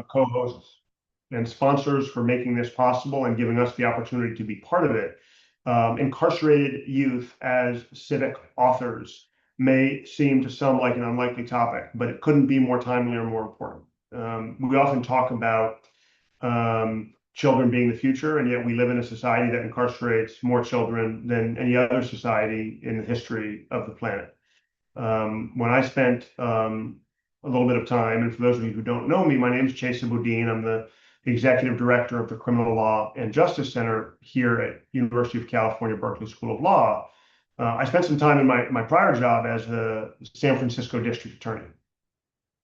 co-hosts and sponsors for making this possible and giving us the opportunity to be part of it. Incarcerated youth as civic authors may seem to some like an unlikely topic, but it couldn't be more timely or more important. We often talk about children being the future, and yet we live in a society that incarcerates more children than any other society in the history of the planet. When I spent a little bit of time, and for those of you who don't know me, my name is Chesa Boudin. I'm the executive director of the Criminal Law and Justice Center here at University of California, Berkeley School of Law. I spent some time in my prior job as the San Francisco district attorney.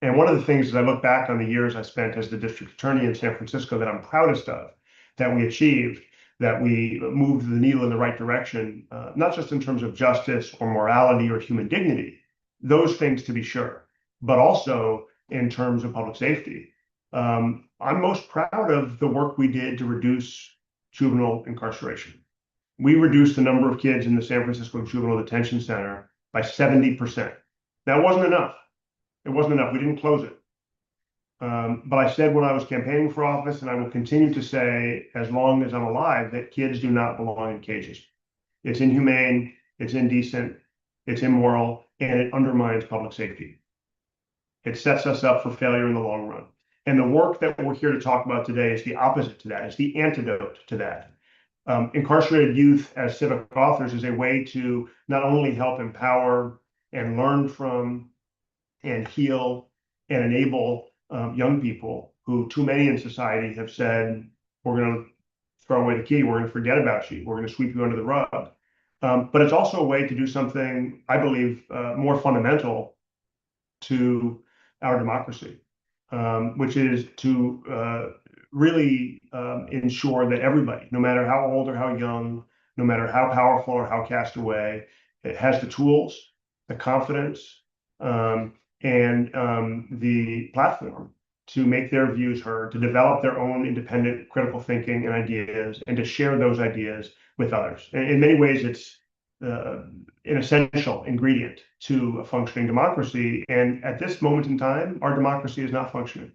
And one of the things as I look back on the years I spent as the district attorney in San Francisco that I'm proudest of, that we achieved, that we moved the needle in the right direction, not just in terms of justice or morality or human dignity, those things to be sure, but also in terms of public safety. I'm most proud of the work we did to reduce juvenile incarceration. We reduced the number of kids in the San Francisco Juvenile Detention Center by 70%. That wasn't enough. It wasn't enough. We didn't close it. But I said when I was campaigning for office, and I will continue to say as long as I'm alive, that kids do not belong in cages. It's inhumane, it's indecent, it's immoral, and it undermines public safety. It sets us up for failure in the long run. And the work that we're here to talk about today is the opposite to that. It's the antidote to that. Incarcerated youth as civic authors is a way to not only help empower and learn from and heal and enable young people who too many in society have said, we're going to throw away the key, we're going to forget about you, we're going to sweep you under the rug. But it's also a way to do something, I believe, more fundamental to our democracy, which is to really ensure that everybody, no matter how old or how young, no matter how powerful or how cast away, it has the tools, the confidence, and the platform to make their views heard, to develop their own independent critical thinking and ideas, and to share those ideas with others. And in many ways, it's an essential ingredient to a functioning democracy. And at this moment in time, our democracy is not functioning.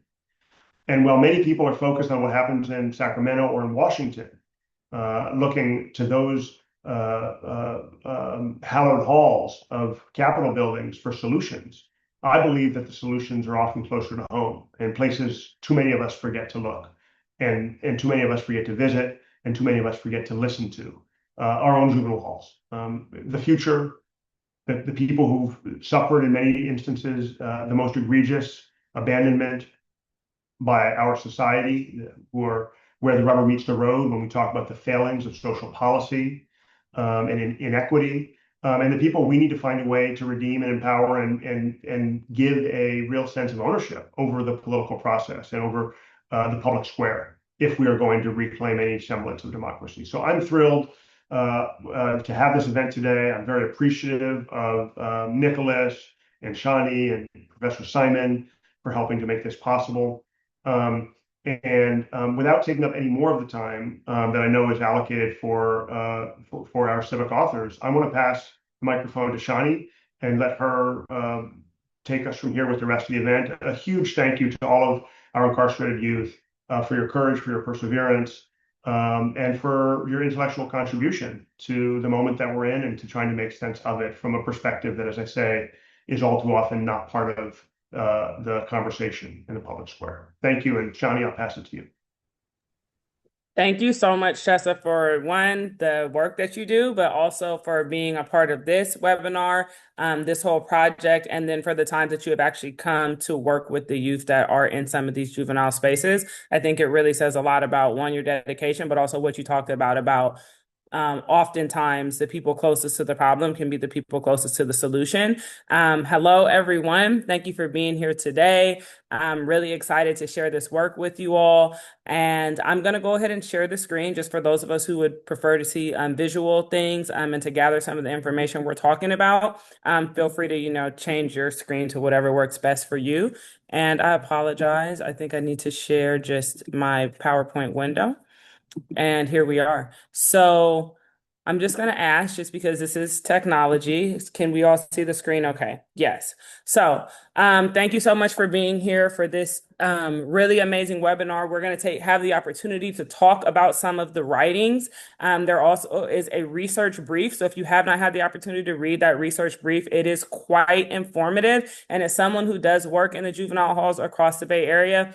And while many people are focused on what happens in Sacramento or in Washington, looking to those hallowed halls of Capitol buildings for solutions, I believe that the solutions are often closer to home and places too many of us forget to look, and too many of us forget to visit, and too many of us forget to listen to our own juvenile halls. The future, the people who've suffered in many instances the most egregious abandonment by our society, where the rubber meets the road when we talk about the failings of social policy and inequity, and the people we need to find a way to redeem and empower and give a real sense of ownership over the political process and over the public square if we are going to reclaim any semblance of democracy. So I'm thrilled to have this event today. I'm very appreciative of Nicholas and Shani and Professor Simon for helping to make this possible. Without taking up any more of the time that I know is allocated for our civic authors, I want to pass the microphone to Shani and let her take us from here with the rest of the event. A huge thank you to all of our incarcerated youth for your courage, for your perseverance, and for your intellectual contribution to the moment that we're in and to trying to make sense of it from a perspective that, as I say, is all too often not part of the conversation in the public square. Thank you. And Shani, I'll pass it to you. Thank you so much, Chesa, for one, the work that you do, but also for being a part of this webinar, this whole project, and then for the times that you have actually come to work with the youth that are in some of these juvenile spaces. I think it really says a lot about, one, your dedication, but also what you talked about oftentimes the people closest to the problem can be the people closest to the solution. Hello, everyone. Thank you for being here today. I'm really excited to share this work with you all. And I'm going to go ahead and share the screen just for those of us who would prefer to see visual things and to gather some of the information we're talking about. Feel free to, change your screen to whatever works best for you. And I apologize. I think I need to share just my PowerPoint window. And here we are. So I'm just going to ask, just because this is technology, can we all see the screen? Okay. Yes. So thank you so much for being here for this Really amazing webinar. We're going to have the opportunity to talk about some of the writings. There also is a research brief. So if you have not had the opportunity to read that research brief, it is quite informative. And as someone who does work in the juvenile halls across the Bay Area,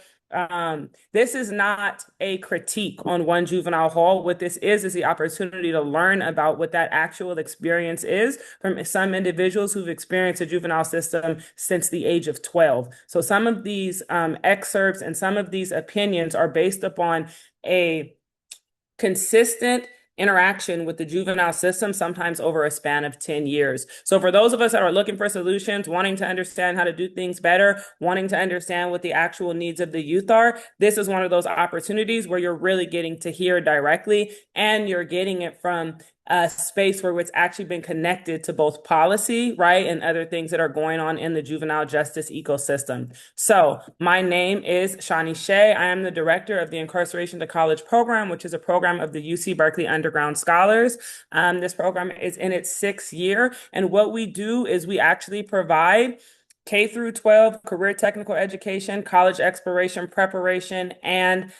this is not a critique on one juvenile hall. What this is the opportunity to learn about what that actual experience is from some individuals who've experienced a juvenile system since the age of 12. So some of these excerpts and some of these opinions are based upon a consistent interaction with the juvenile system, sometimes over a span of 10 years. So for those of us that are looking for solutions, wanting to understand how to do things better, wanting to understand what the actual needs of the youth are, this is one of those opportunities where you're really getting to hear directly, and you're getting it from a space where it's actually been connected to both policy, right, and other things that are going on in the juvenile justice ecosystem. So my name is Shawnee Shea. I am the director of the Incarceration to College program, which is a program of the UC Berkeley Underground Scholars. This program is in its 6th year, and what we do is we actually provide K through 12 career technical education, college exploration preparation, and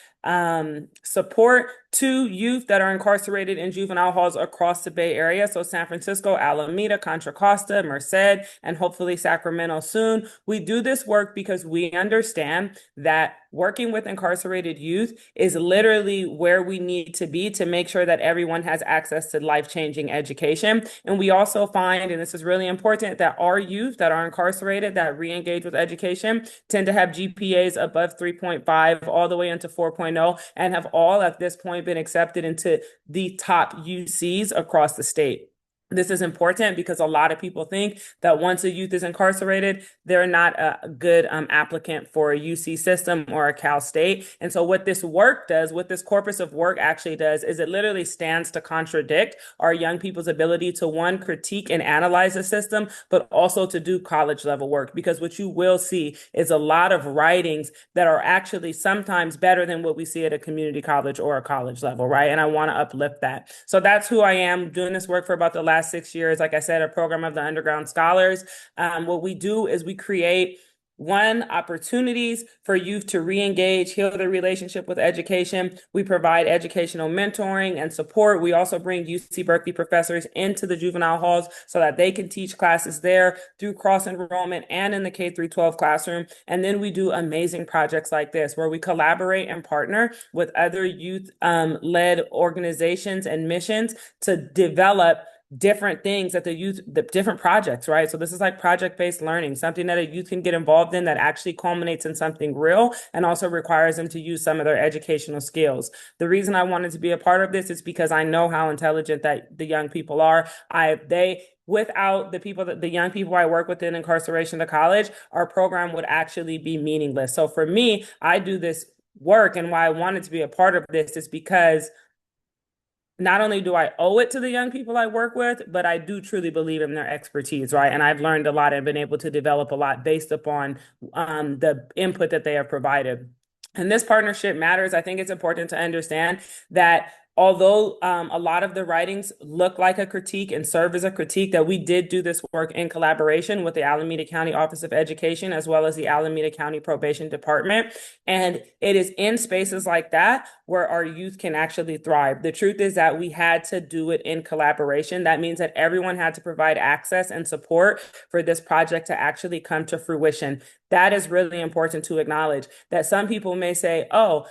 support to youth that are incarcerated in juvenile halls across the Bay Area. So San Francisco, Alameda, Contra Costa, Merced, and hopefully Sacramento soon. We do this work because we understand that working with incarcerated youth is literally where we need to be to make sure that everyone has access to life-changing education. And we also find, and this is really important, that our youth that are incarcerated that re-engage with education tend to have GPAs above 3.5 all the way into 4.0, and have all at this point been accepted into the top UCs across the state. This is important because a lot of people think that once a youth is incarcerated, they're not a good applicant for a UC system or a Cal State. And so what this work does, what this corpus of work actually does, is it literally stands to contradict our young people's ability to, one, critique and analyze the system, but also to do college level work. Because what you will see is a lot of writings that are actually sometimes better than what we see at a community college or a college level, right? And I want to uplift that. So that's who I am, doing this work for about the last 6 years. Like I said, a program of the Underground Scholars. What we do is we create opportunities for youth to re-engage, heal their relationship with education. We provide educational mentoring and support. We also bring UC Berkeley professors into the juvenile halls so that they can teach classes there through cross-enrollment and in the K through 12 classroom. And then we do amazing projects like this, where we collaborate and partner with other youth-led organizations and missions to develop different things that the different projects, right? So this is like project-based learning, something that a youth can get involved in that actually culminates in something real and also requires them to use some of their educational skills. The reason I wanted to be a part of this is because I know how intelligent that the young people are. Without the young people I work with in Incarceration to College, our program would actually be meaningless. So for me, I do this work, and why I wanted to be a part of this is because not only do I owe it to the young people I work with, but I do truly believe in their expertise, right? And I've learned a lot and been able to develop a lot based upon the input that they have provided. And this partnership matters. I think it's important to understand that although a lot of the writings look like a critique and serve as a critique, that we did do this work in collaboration with the Alameda County Office of Education, as well as the Alameda County Probation Department. And it is in spaces like that where our youth can actually thrive. The truth is that we had to do it in collaboration. That means that everyone had to provide access and support for this project to actually come to fruition. That is really important to acknowledge, that some people may say, oh,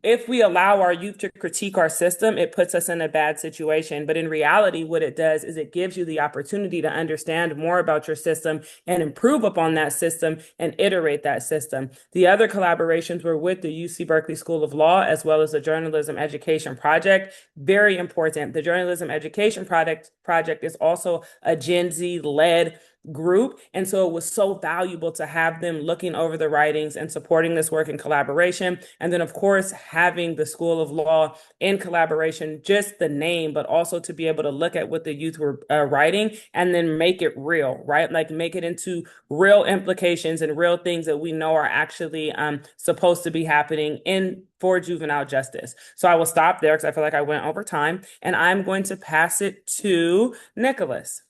if we allow our youth to critique our system, it puts us in a bad situation. But in reality, what it does is it gives you the opportunity to understand more about your system and improve upon that system and iterate that system. The other collaborations were with the UC Berkeley School of Law, as well as the Journalism Education Project. Very important. The Journalism Education Project is also a Gen Z-led group. And so it was so valuable to have them looking over the writings and supporting this work in collaboration. And then, of course, having the School of Law in collaboration, just the name, but also to be able to look at what the youth were writing and then make it real, right? Like make it into real implications and real things that we know are actually supposed to be happening for juvenile justice. So I will stop there because I feel like I went over time, and I'm going to pass it to Nicholas.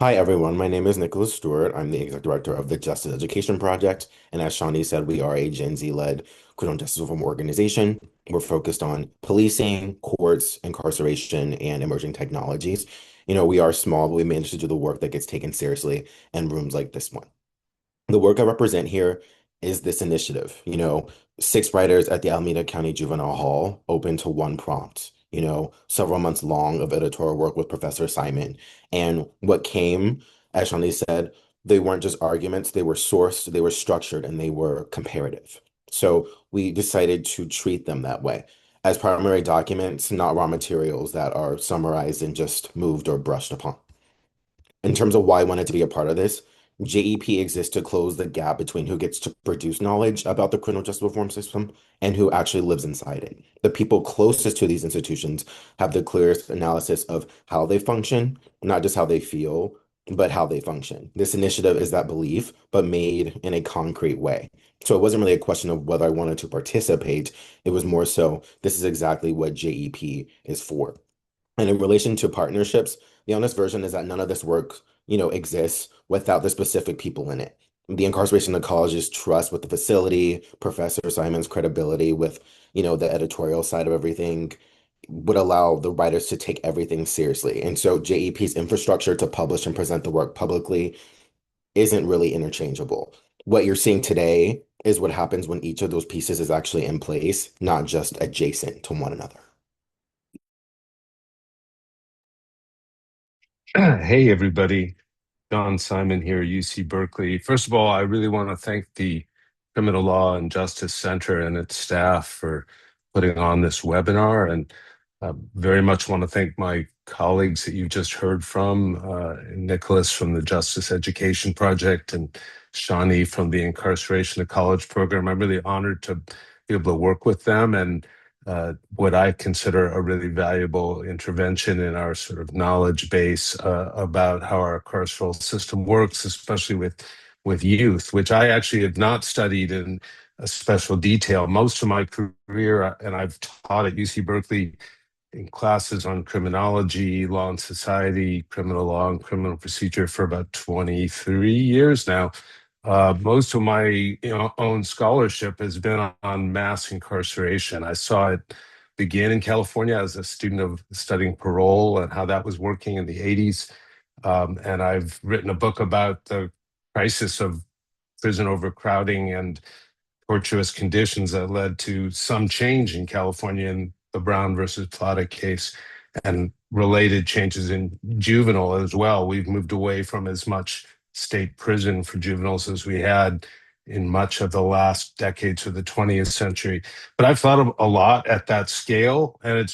Hi, everyone. My name is Nicholas Stewart. I'm the executive director of the Justice Education Project. And as Shawnee said, we are a Gen Z led criminal justice reform organization. We're focused on policing, courts, incarceration, and emerging technologies. We are small, but we managed to do the work that gets taken seriously in rooms like this one. The work I represent here is this initiative. Six writers at the Alameda County Juvenile Hall, open to one prompt. Several months long of editorial work with Professor Simon. And what came, as Shawnee said, they weren't just arguments, they were sourced, they were structured, and they were comparative. So we decided to treat them that way as primary documents, not raw materials that are summarized and just moved or brushed upon. In terms of why I wanted to be a part of this, JEP exists to close the gap between who gets to produce knowledge about the criminal justice reform system and who actually lives inside it. The people closest to these institutions have the clearest analysis of how they function, not just how they feel, but how they function. This initiative is that belief, but made in a concrete way. So it wasn't really a question of whether I wanted to participate. It was more so, this is exactly what JEP is for. And in relation to partnerships, the honest version is that none of this work, exists without the specific people in it. The incarceration of college's trust with the facility, Professor Simon's credibility with, the editorial side of everything would allow the writers to take everything seriously. And so JEP's infrastructure to publish and present the work publicly isn't really interchangeable. What you're seeing today is what happens when each of those pieces is actually in place, not just adjacent to one another. Hey, everybody. John Simon here, UC Berkeley. First of all, I really want to thank the Criminal Law and Justice Center and its staff for putting on this webinar, and very much want to thank my colleagues that you've just heard from, Nicholas from the Justice Education Project and Shawnee from the Incarceration to College program. I'm really honored to be able to work with them and what I consider a really valuable intervention in our sort of knowledge base about how our carceral system works, especially with youth, which I actually have not studied in a special detail. Most of my career, and I've taught at UC Berkeley in classes on criminology, law and society, criminal law, and criminal procedure for about 23 years now. Most of my own scholarship has been on mass incarceration. I saw it begin in California as a student of studying parole and how that was working in the 80s. And I've written a book about the crisis of prison overcrowding and tortuous conditions that led to some change in California in the Brown versus Plata case and related changes in juvenile as well. We've moved away from as much state prison for juveniles as we had in much of the last decades of the 20th century. But I've thought a lot at that scale, and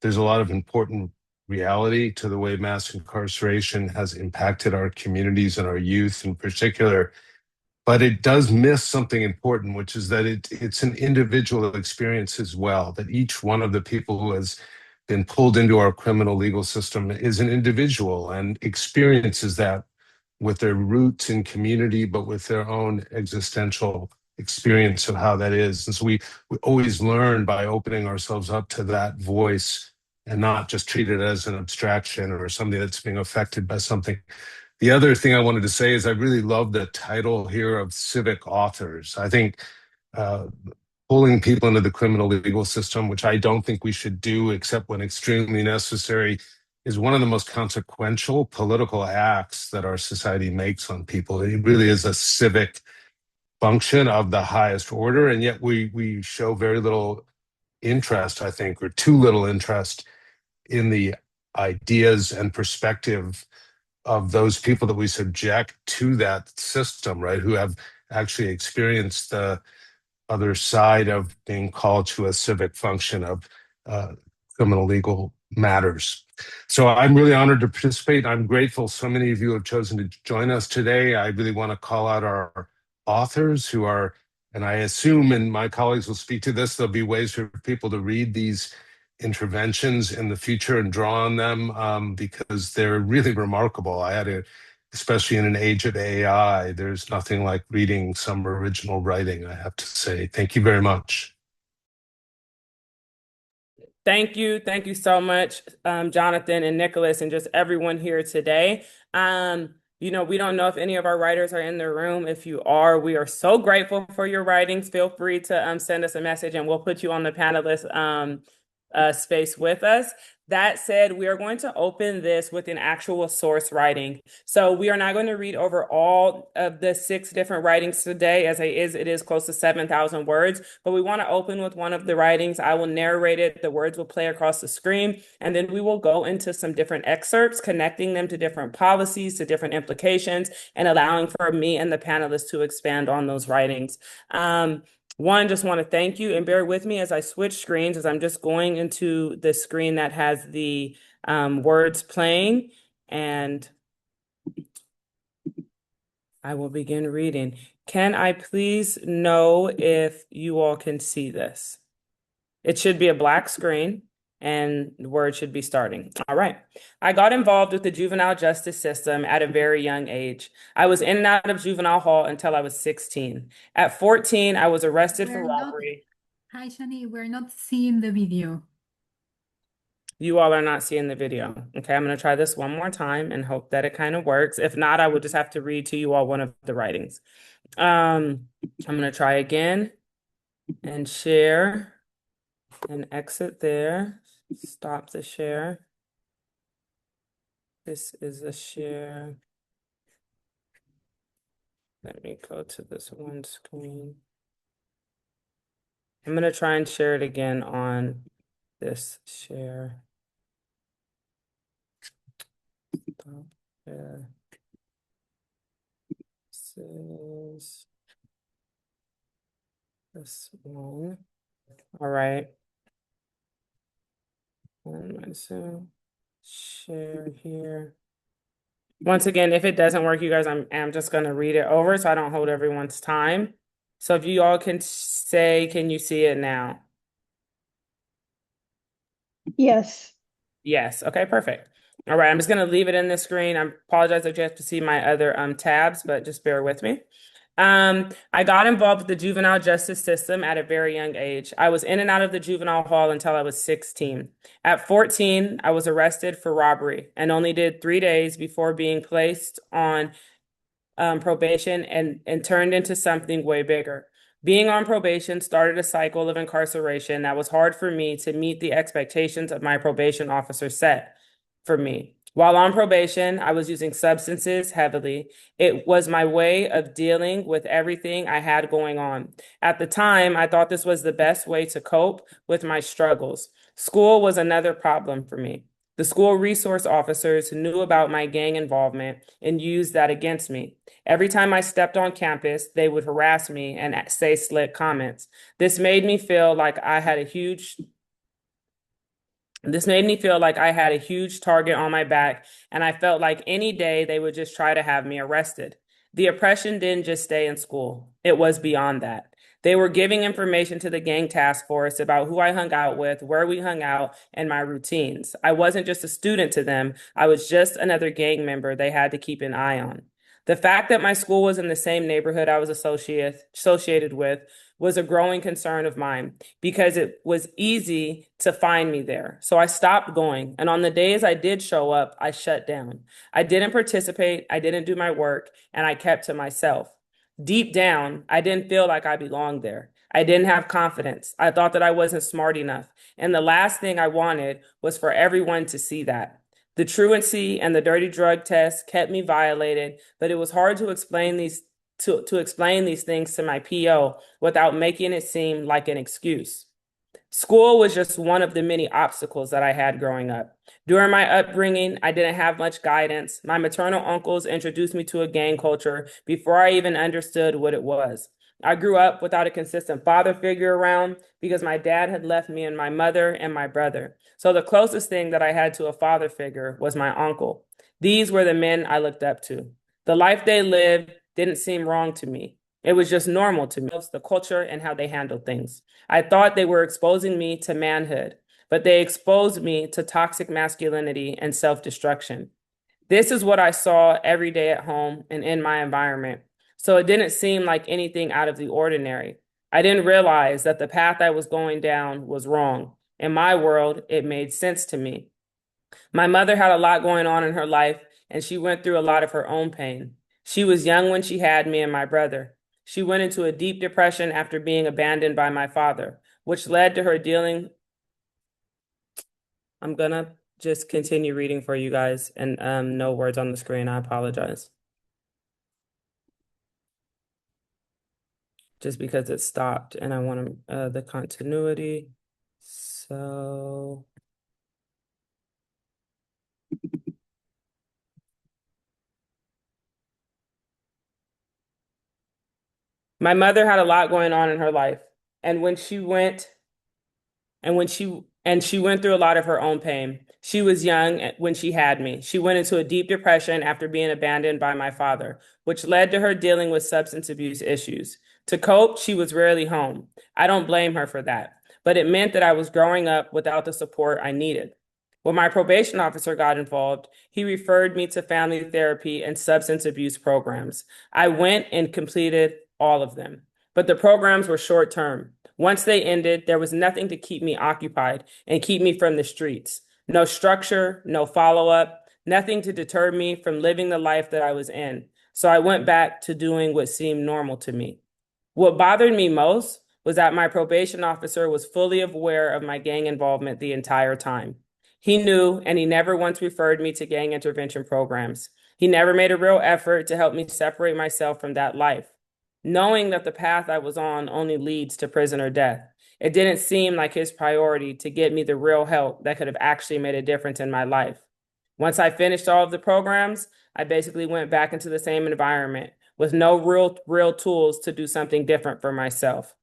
there's a lot of important reality to the way mass incarceration has impacted our communities and our youth in particular, but it does miss something important, which is that it's an individual experience as well, that each one of the people who has been pulled into our criminal legal system is an individual and experiences that with their roots in community, but with their own existential experience of how that is. And so we always learn by opening ourselves up to that voice and not just treat it as an abstraction or something that's being affected by something. The other thing I wanted to say is I really love the title here of Civic Authors. I think uh, pulling people into the criminal legal system, which I don't think we should do except when extremely necessary, is one of the most consequential political acts that our society makes on people. It really is a civic function of the highest order, and yet we show very little interest, I think, or too little interest in the ideas and perspective of those people that we subject to that system, right? Who have actually experienced the other side of being called to a civic function of uh, criminal legal matters. So I'm really honored to participate. I'm grateful so many of you have chosen to join us today. I really want to call out our authors who are, and I assume, and my colleagues will speak to this, there'll be ways for people to read these interventions in the future and draw on them because they're really remarkable. I had to, especially in an age of AI, there's nothing like reading some original writing, I have to say. Thank you very much. Thank you. Thank you so much, Jonathan and Nicholas, and just everyone here today. We don't know if any of our writers are in the room. If you are, we are so grateful for your writings. Feel free to send us a message and we'll put you on the panelist space with us. That said, we are going to open this with an actual source writing. So we are not going to read over all of the 6 different writings today, as it is close to 7,000 words, but we want to open with one of the writings. I will narrate it, the words will play across the screen, and then we will go into some different excerpts, connecting them to different policies, to different implications, and allowing for me and the panelists to expand on those writings. Just want to thank you and bear with me as I switch screens, as I'm just going into the screen that has the words playing, and I will begin reading. Can I please know if you all can see this? It should be a black screen and the word should be starting. All right. I got involved with the juvenile justice system at a very young age. I was in and out of juvenile hall until I was 16. At 14, I was arrested for robbery. Hi, Shani, we're not seeing the video. You all are not seeing the video. Okay, I'm going to try this one more time and hope that it kind of works. If not, I would just have to read to you all one of the writings. I'm going to try again and share and exit there. Stop the share. This is a share. Let me go to this one screen. I'm going to try and share it again on this share. Stop there. This is this one. All right. And so share here. Once again, if it doesn't work, you guys, I'm just going to read it over so I don't hold everyone's time. So if you all can say, can you see it now? Yes. Yes. Okay, perfect. All right, I'm just going to leave it in the screen. I apologize that you have to see my other tabs, but just bear with me. I got involved with the juvenile justice system at a very young age. I was in and out of the juvenile hall until I was 16. At 14, I was arrested for robbery and only did 3 days before being placed on probation and turned into something way bigger. Being on probation started a cycle of incarceration that was hard for me to meet the expectations of my probation officer set for me. While on probation, I was using substances heavily. It was my way of dealing with everything I had going on. At the time, I thought this was the best way to cope with my struggles. School was another problem for me. The school resource officers knew about my gang involvement and used that against me. Every time I stepped on campus, they would harass me and say slick comments. This made me feel like I had a huge target on my back, and I felt like any day they would just try to have me arrested. The oppression didn't just stay in school. It was beyond that. They were giving information to the gang task force about who I hung out with, where we hung out, and my routines. I wasn't just a student to them. I was just another gang member they had to keep an eye on. The fact that my school was in the same neighborhood I was associated with was a growing concern of mine because it was easy to find me there. So I stopped going. And on the days I did show up, I shut down. I didn't participate. I didn't do my work, and I kept to myself. Deep down, I didn't feel like I belonged there. I didn't have confidence. I thought that I wasn't smart enough. And the last thing I wanted was for everyone to see that. The truancy and the dirty drug test kept me violated, but it was hard to explain these things to my PO without making it seem like an excuse. School was just one of the many obstacles that I had growing up. During my upbringing, I didn't have much guidance. My maternal uncles introduced me to a gang culture before I even understood what it was. I grew up without a consistent father figure around because my dad had left me and my mother and my brother. So the closest thing that I had to a father figure was my uncle. These were the men I looked up to. The life they lived didn't seem wrong to me. It was just normal to me, the culture and how they handled things. I thought they were exposing me to manhood, but they exposed me to toxic masculinity and self-destruction. This is what I saw every day at home and in my environment. So it didn't seem like anything out of the ordinary. I didn't realize that the path I was going down was wrong. In my world, it made sense to me. My mother had a lot going on in her life, and she went through a lot of her own pain. She was young when she had me and my brother. She went into a deep depression after being abandoned by my father, which led to her dealing. I'm gonna just continue reading for you guys, and no words on the screen. I apologize. Just because it stopped and I want the continuity. So my mother had a lot going on in her life, and when she went through a lot of her own pain. She was young when she had me. She went into a deep depression after being abandoned by my father, which led to her dealing with substance abuse issues. To cope, she was rarely home. I don't blame her for that, but it meant that I was growing up without the support I needed. When my probation officer got involved, he referred me to family therapy and substance abuse programs. I went and completed all of them, but the programs were short term. Once they ended, there was nothing to keep me occupied and keep me from the streets. No structure, no follow-up, nothing to deter me from living the life that I was in. So I went back to doing what seemed normal to me. What bothered me most was that my probation officer was fully aware of my gang involvement the entire time. He knew, and he never once referred me to gang intervention programs. He never made a real effort to help me separate myself from that life. Knowing that the path I was on only leads to prison or death, it didn't seem like his priority to get me the real help that could have actually made a difference in my life. Once I finished all of the programs, I basically went back into the same environment with no real tools to do something different for myself.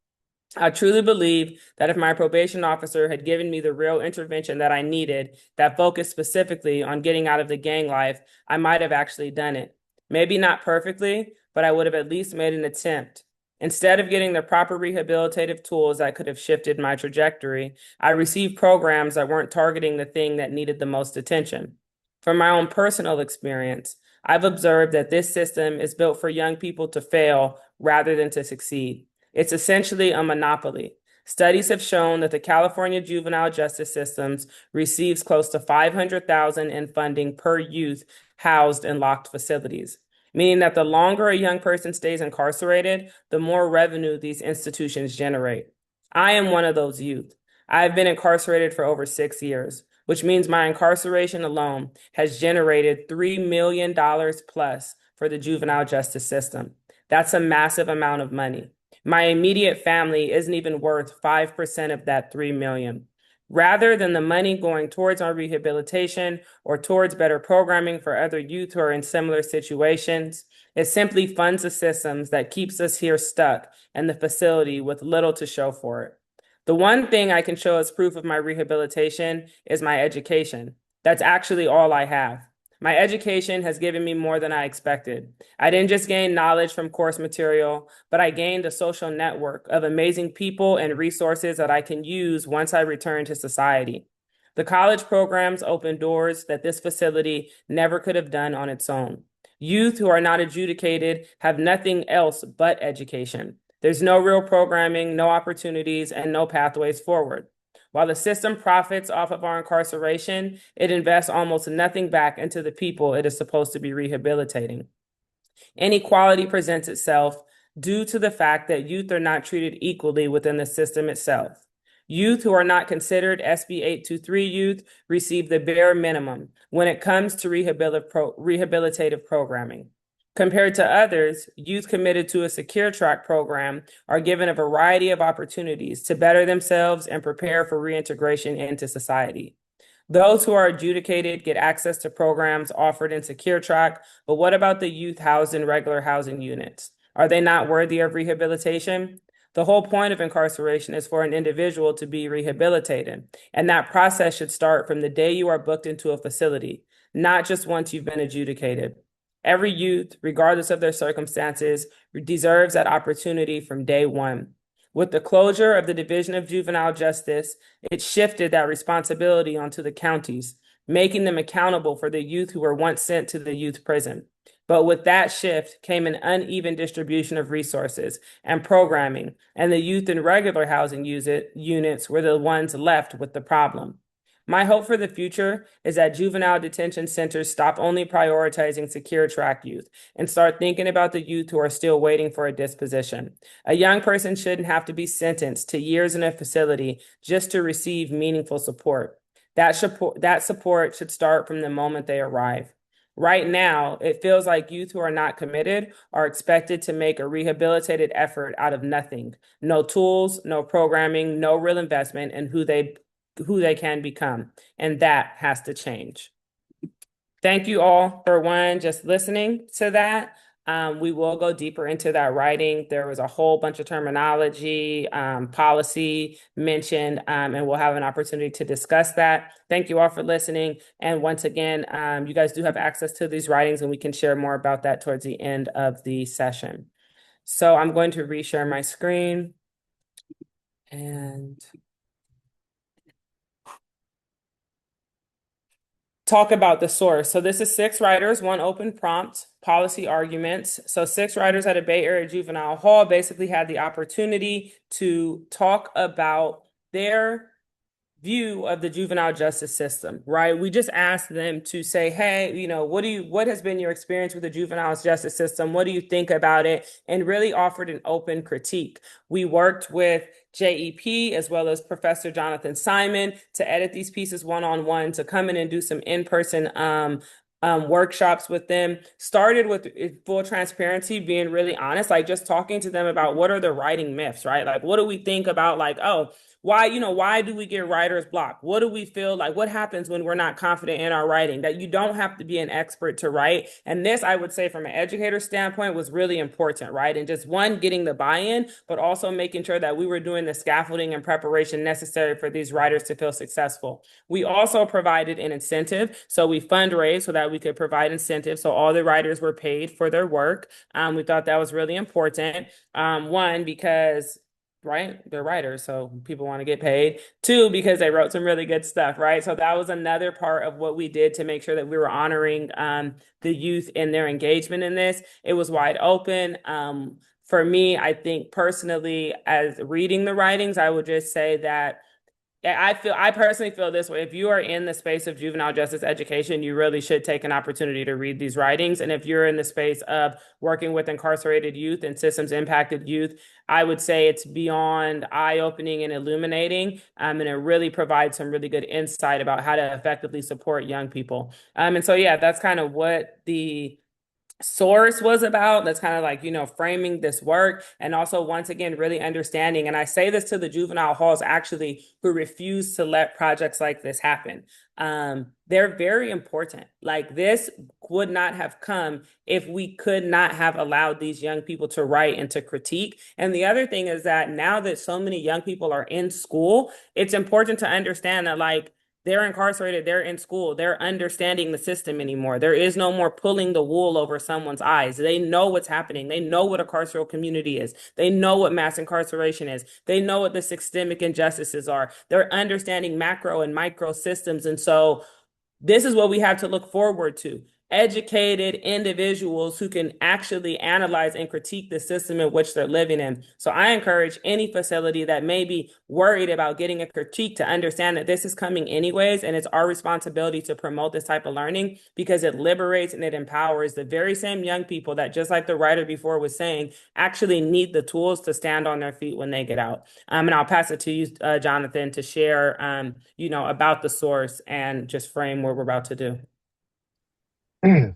I truly believe that if my probation officer had given me the real intervention that I needed, that focused specifically on getting out of the gang life, I might have actually done it. Maybe not perfectly, but I would have at least made an attempt. Instead of getting the proper rehabilitative tools that could have shifted my trajectory, I received programs that weren't targeting the thing that needed the most attention. From my own personal experience, I've observed that this system is built for young people to fail rather than to succeed. It's essentially a monopoly. Studies have shown that the California juvenile justice systems receives close to $500,000 in funding per youth housed in locked facilities, meaning that the longer a young person stays incarcerated, the more revenue these institutions generate. I am one of those youth. I have been incarcerated for over 6 years, which means my incarceration alone has generated $3 million plus for the juvenile justice system. That's a massive amount of money. My immediate family isn't even worth 5% of that $3 million. Rather than the money going towards our rehabilitation or towards better programming for other youth who are in similar situations, it simply funds the systems that keeps us here stuck in the facility with little to show for it. The one thing I can show as proof of my rehabilitation is my education. That's actually all I have. My education has given me more than I expected. I didn't just gain knowledge from course material, but I gained a social network of amazing people and resources that I can use once I return to society. The college programs open doors that this facility never could have done on its own. Youth who are not adjudicated have nothing else but education. There's no real programming, no opportunities, and no pathways forward. While the system profits off of our incarceration, it invests almost nothing back into the people it is supposed to be rehabilitating. Inequality presents itself due to the fact that youth are not treated equally within the system itself. Youth who are not considered SB 823 youth receive the bare minimum when it comes to rehabilitative programming. Compared to others, youth committed to a secure track program are given a variety of opportunities to better themselves and prepare for reintegration into society. Those who are adjudicated get access to programs offered in secure track, but what about the youth housed in regular housing units? Are they not worthy of rehabilitation? The whole point of incarceration is for an individual to be rehabilitated, and that process should start from the day you are booked into a facility, not just once you've been adjudicated. Every youth, regardless of their circumstances, deserves that opportunity from day one. With the closure of the Division of Juvenile Justice, it shifted that responsibility onto the counties, making them accountable for the youth who were once sent to the youth prison. But with that shift came an uneven distribution of resources and programming, and the youth in regular housing units were the ones left with the problem. My hope for the future is that juvenile detention centers stop only prioritizing secure track youth and start thinking about the youth who are still waiting for a disposition. A young person shouldn't have to be sentenced to years in a facility just to receive meaningful support. That support should start from the moment they arrive. Right now, it feels like youth who are not committed are expected to make a rehabilitated effort out of nothing. No tools, no programming, no real investment in who they can become. And that has to change. Thank you all for just listening to that. We will go deeper into that writing. There was a whole bunch of terminology, policy mentioned, and we'll have an opportunity to discuss that. Thank you all for listening. And once again, you guys do have access to these writings, and we can share more about that towards the end of the session. So I'm going to reshare my screen and talk about the source. So this is 6 writers, 1 open prompt, policy arguments. So 6 writers at a Bay Area Juvenile Hall basically had the opportunity to talk about their view of the juvenile justice system, right? We just asked them to say, hey, what has been your experience with the juvenile justice system? What do you think about it? And really offered an open critique. We worked with JEP as well as Professor Jonathan Simon to edit these pieces one-on-one, to come in and do some in-person workshops with them. Started with full transparency, being really honest, like just talking to them about what are the writing myths, right? Like, what do we think about, like, why do we get writer's block? What do we feel like? What happens when we're not confident in our writing? That you don't have to be an expert to write. And this, I would say, from an educator standpoint, was really important, right? And just getting the buy-in, but also making sure that we were doing the scaffolding and preparation necessary for these writers to feel successful. We also provided an incentive. So we fundraised so that we could provide incentives. So all the writers were paid for their work. We thought that was really important. One, because they're writers, so people want to get paid. 2, because they wrote some really good stuff, right? So that was another part of what we did to make sure that we were honoring the youth in their engagement in this. It was wide open. For me, I think personally, as reading the writings, I would just say that I personally feel this way. If you are in the space of juvenile justice education, you really should take an opportunity to read these writings. And if you're in the space of working with incarcerated youth and systems impacted youth, I would say it's beyond eye-opening and illuminating. And it really provides some really good insight about how to effectively support young people. And so, yeah, that's kind of what the source was about. That's kind of like, framing this work, and also, once again, really understanding. And I say this to the juvenile halls actually who refuse to let projects like this happen. They're very important. Like, this would not have come if we could not have allowed these young people to write and to critique. And the other thing is that now that so many young people are in school, it's important to understand that, like, they're incarcerated, they're in school, they're understanding the system anymore. There is no more pulling the wool over someone's eyes. They know what's happening. They know what a carceral community is. They know what mass incarceration is. They know what the systemic injustices are. They're understanding macro and micro systems. And so this is what we have to look forward to. Educated individuals who can actually analyze and critique the system in which they're living in. So I encourage any facility that may be worried about getting a critique to understand that this is coming anyways, and it's our responsibility to promote this type of learning, because it liberates and it empowers the very same young people that, just like the writer before was saying, actually need the tools to stand on their feet when they get out. And I'll pass it to you, Jonathan, to share, about the source and just frame what we're about to do.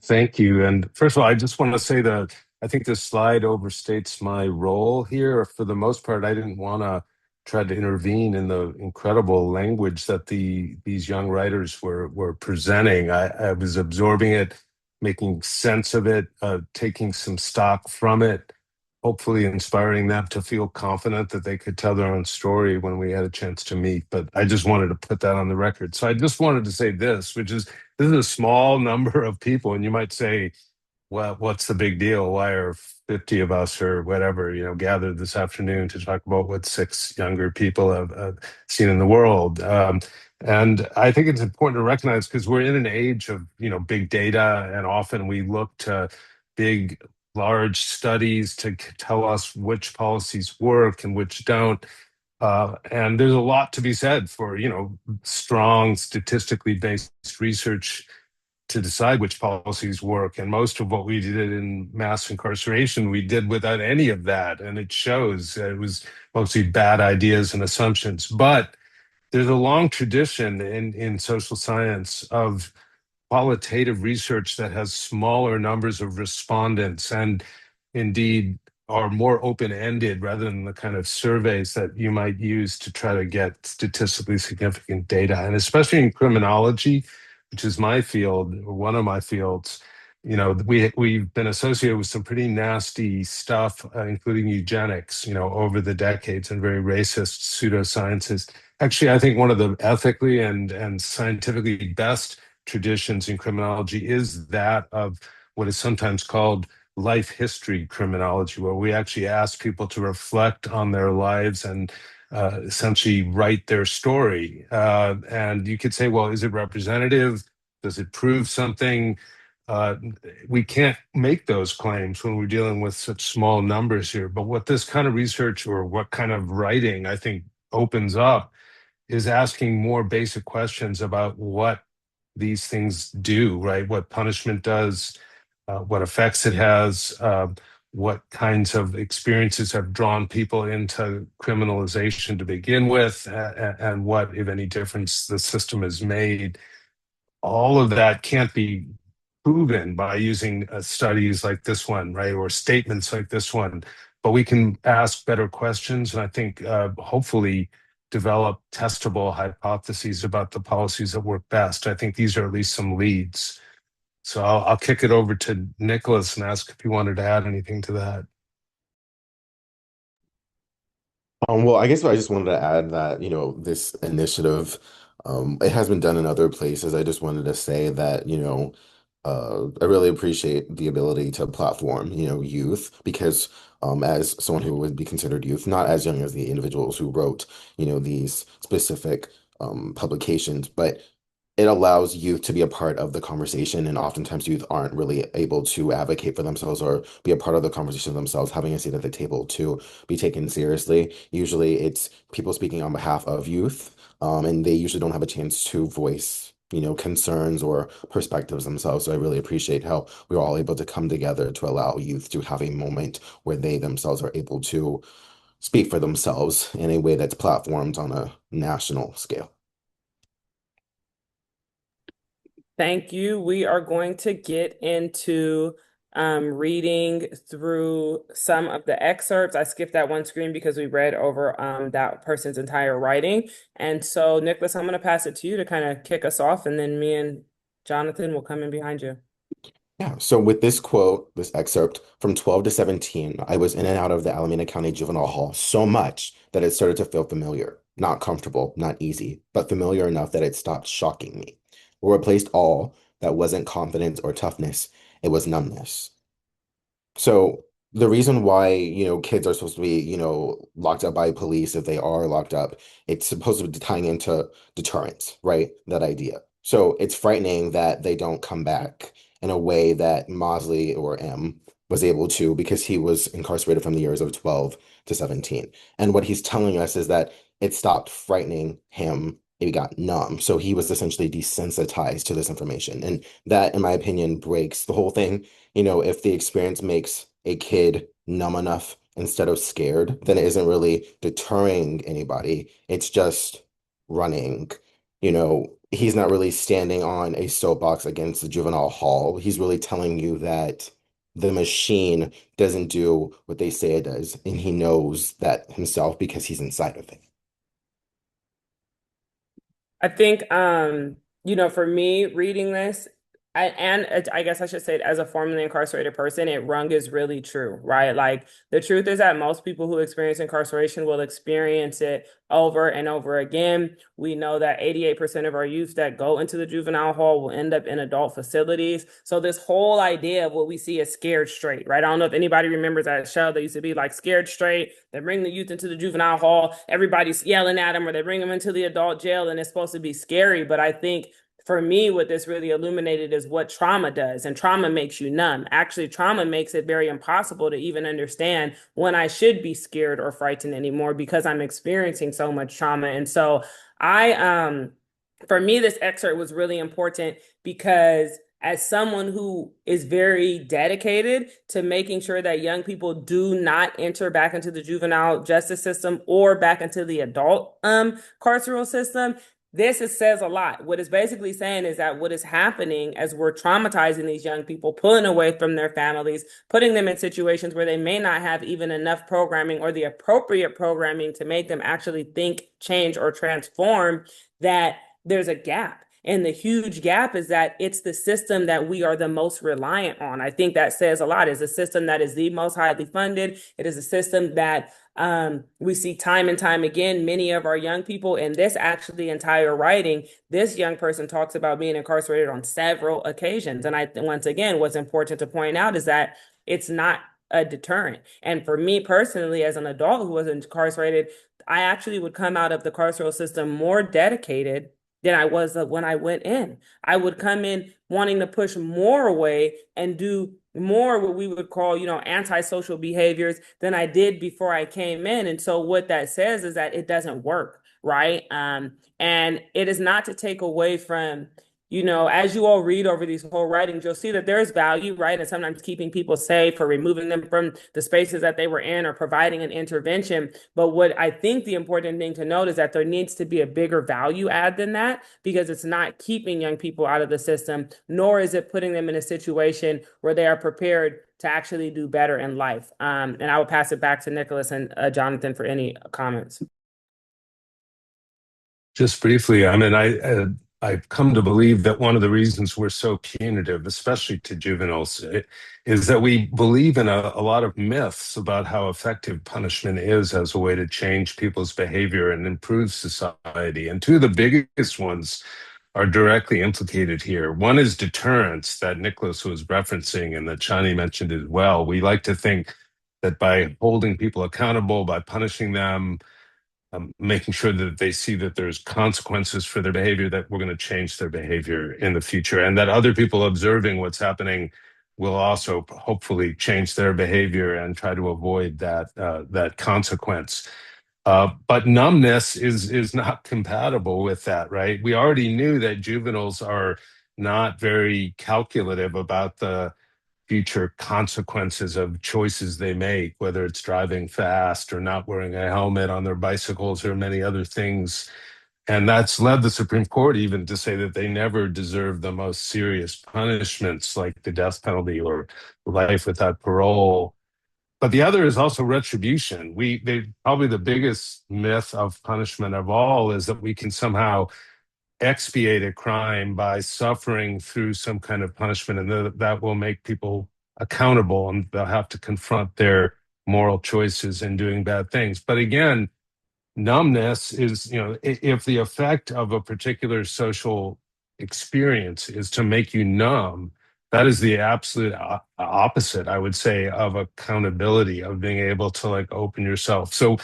Thank you. And first of all, I just want to say that I think this slide overstates my role here. For the most part, I didn't want to try to intervene in the incredible language that these young writers were presenting. I was absorbing it, making sense of it, taking some stock from it, hopefully inspiring them to feel confident that they could tell their own story when we had a chance to meet. But I just wanted to put that on the record. So I just wanted to say this, which is, this is a small number of people, and you might say, well, what's the big deal? Why are 50 of us or whatever, gathered this afternoon to talk about what 6 younger people have seen in the world? And I think it's important to recognize, because we're in an age of, big data, and often we look to big, large studies to tell us which policies work and which don't. And there's a lot to be said for, strong statistically based research to decide which policies work. And most of what we did in mass incarceration, we did without any of that. And it shows it was mostly bad ideas and assumptions. But there's a long tradition in social science of qualitative research that has smaller numbers of respondents and indeed are more open-ended rather than the kind of surveys that you might use to try to get statistically significant data. And especially in criminology, which is my field, or one of my fields, we've been associated with some pretty nasty stuff, including eugenics, over the decades, and very racist pseudosciences. Actually, I think one of the ethically and scientifically best traditions in criminology is that of what is sometimes called life history criminology, where we actually ask people to reflect on their lives and essentially write their story. And you could say, well, is it representative? Does it prove something? Uh, we can't make those claims when we're dealing with such small numbers here. But what this kind of research or what kind of writing, I think, opens up is asking more basic questions about what these things do, right? What punishment does, what effects it has, what kinds of experiences have drawn people into criminalization to begin with, and what, if any, difference the system has made. All of that can't be proven by using studies like this one, right, or statements like this one, but we can ask better questions, and I think hopefully develop testable hypotheses about the policies that work best. I think these are at least some leads. So I'll kick it over to Nicholas and ask if he wanted to add anything to that. Well, I guess I just wanted to add that, this initiative, it has been done in other places. I just wanted to say that, I really appreciate the ability to platform, youth because, as someone who would be considered youth, not as young as the individuals who wrote, these specific, publications, but it allows youth to be a part of the conversation. And oftentimes youth aren't really able to advocate for themselves or be a part of the conversation themselves, having a seat at the table to be taken seriously. Usually it's people speaking on behalf of youth, and they usually don't have a chance to voice, concerns or perspectives themselves. So I really appreciate how we're all able to come together to allow youth to have a moment where they themselves are able to speak for themselves in a way that's platformed on a national scale. Thank you. We are going to get into reading through some of the excerpts. I skipped that one screen because we read over that person's entire writing. And so, Nicholas, I'm going to pass it to you to kind of kick us off, and then me and Jonathan will come in behind you. Yeah, so with this quote, this excerpt from 12 to 17, I was in and out of the Alameda County Juvenile Hall so much that it started to feel familiar, not comfortable, not easy, but familiar enough that it stopped shocking me. Or replaced all that wasn't confidence or toughness, it was numbness. So the reason why, kids are supposed to be, locked up by police if they are locked up, it's supposed to be tying into deterrence, right? That idea. So it's frightening that they don't come back in a way that Mosley or M was able to because he was incarcerated from the years of 12 to 17. And what he's telling us is that it stopped frightening him. He got numb. So he was essentially desensitized to this information. And that, in my opinion, breaks the whole thing. If the experience makes a kid numb enough instead of scared, then it isn't really deterring anybody. It's just running. He's not really standing on a soapbox against the juvenile hall. He's really telling you that the machine doesn't do what they say it does, and he knows that himself because he's inside of it. I think, for me, reading this, I guess I should say it as a formerly incarcerated person, it rung is really true, right? Like the truth is that most people who experience incarceration will experience it over and over again. We know that 88% of our youth that go into the juvenile hall will end up in adult facilities. So this whole idea of what we see as scared straight, right? I don't know if anybody remembers that show that used to be like Scared Straight. They bring the youth into the juvenile hall, everybody's yelling at them, or they bring them into the adult jail, and it's supposed to be scary. But I think for me, what this really illuminated is what trauma does. And trauma makes you numb. Actually, trauma makes it very impossible to even understand when I should be scared or frightened anymore because I'm experiencing so much trauma. And so for me, this excerpt was really important because as someone who is very dedicated to making sure that young people do not enter back into the juvenile justice system or back into the adult carceral system, says a lot. What it's basically saying is that what is happening as we're traumatizing these young people, pulling away from their families, putting them in situations where they may not have even enough programming or the appropriate programming to make them actually think, change, or transform, that there's a gap. And the huge gap is that it's the system that we are the most reliant on. I think that says a lot. It's a system that is the most highly funded. It is a system that we see time and time again, many of our young people in this actually entire writing, this young person talks about being incarcerated on several occasions. And once again, what's important to point out is that it's not a deterrent. And for me personally, as an adult who was incarcerated, I actually would come out of the carceral system more dedicated than I was when I went in. I would come in wanting to push more away and do more what we would call, antisocial behaviors than I did before I came in. And so what that says is that it doesn't work, right? And it is not to take away from, as you all read over these whole writings, you'll see that there's value, right? And sometimes keeping people safe or removing them from the spaces that they were in or providing an intervention. But what I think the important thing to note is that there needs to be a bigger value add than that, because it's not keeping young people out of the system, nor is it putting them in a situation where they are prepared to actually do better in life. And I will pass it back to Nicholas and Jonathan for any comments. Just briefly, I've come to believe that one of the reasons we're so punitive, especially to juveniles, is that we believe in a lot of myths about how effective punishment is as a way to change people's behavior and improve society. And two of the biggest ones are directly implicated here. One is deterrence, that Nicholas was referencing and that Shani mentioned as well. We like to think that by holding people accountable, by punishing them, making sure that they see that there's consequences for their behavior, that we're going to change their behavior in the future, and that other people observing what's happening will also hopefully change their behavior and try to avoid that consequence. But numbness is not compatible with that, right? We already knew that juveniles are not very calculative about the future consequences of choices they make, whether it's driving fast or not wearing a helmet on their bicycles or many other things. And that's led the Supreme Court even to say that they never deserve the most serious punishments like the death penalty or life without parole. But the other is also retribution. Probably the biggest myth of punishment of all is that we can somehow expiate a crime by suffering through some kind of punishment, and that will make people accountable and they'll have to confront their moral choices in doing bad things. But again, numbness is, if the effect of a particular social experience is to make you numb, that is the absolute opposite, I would say, of accountability, of being able to open yourself. So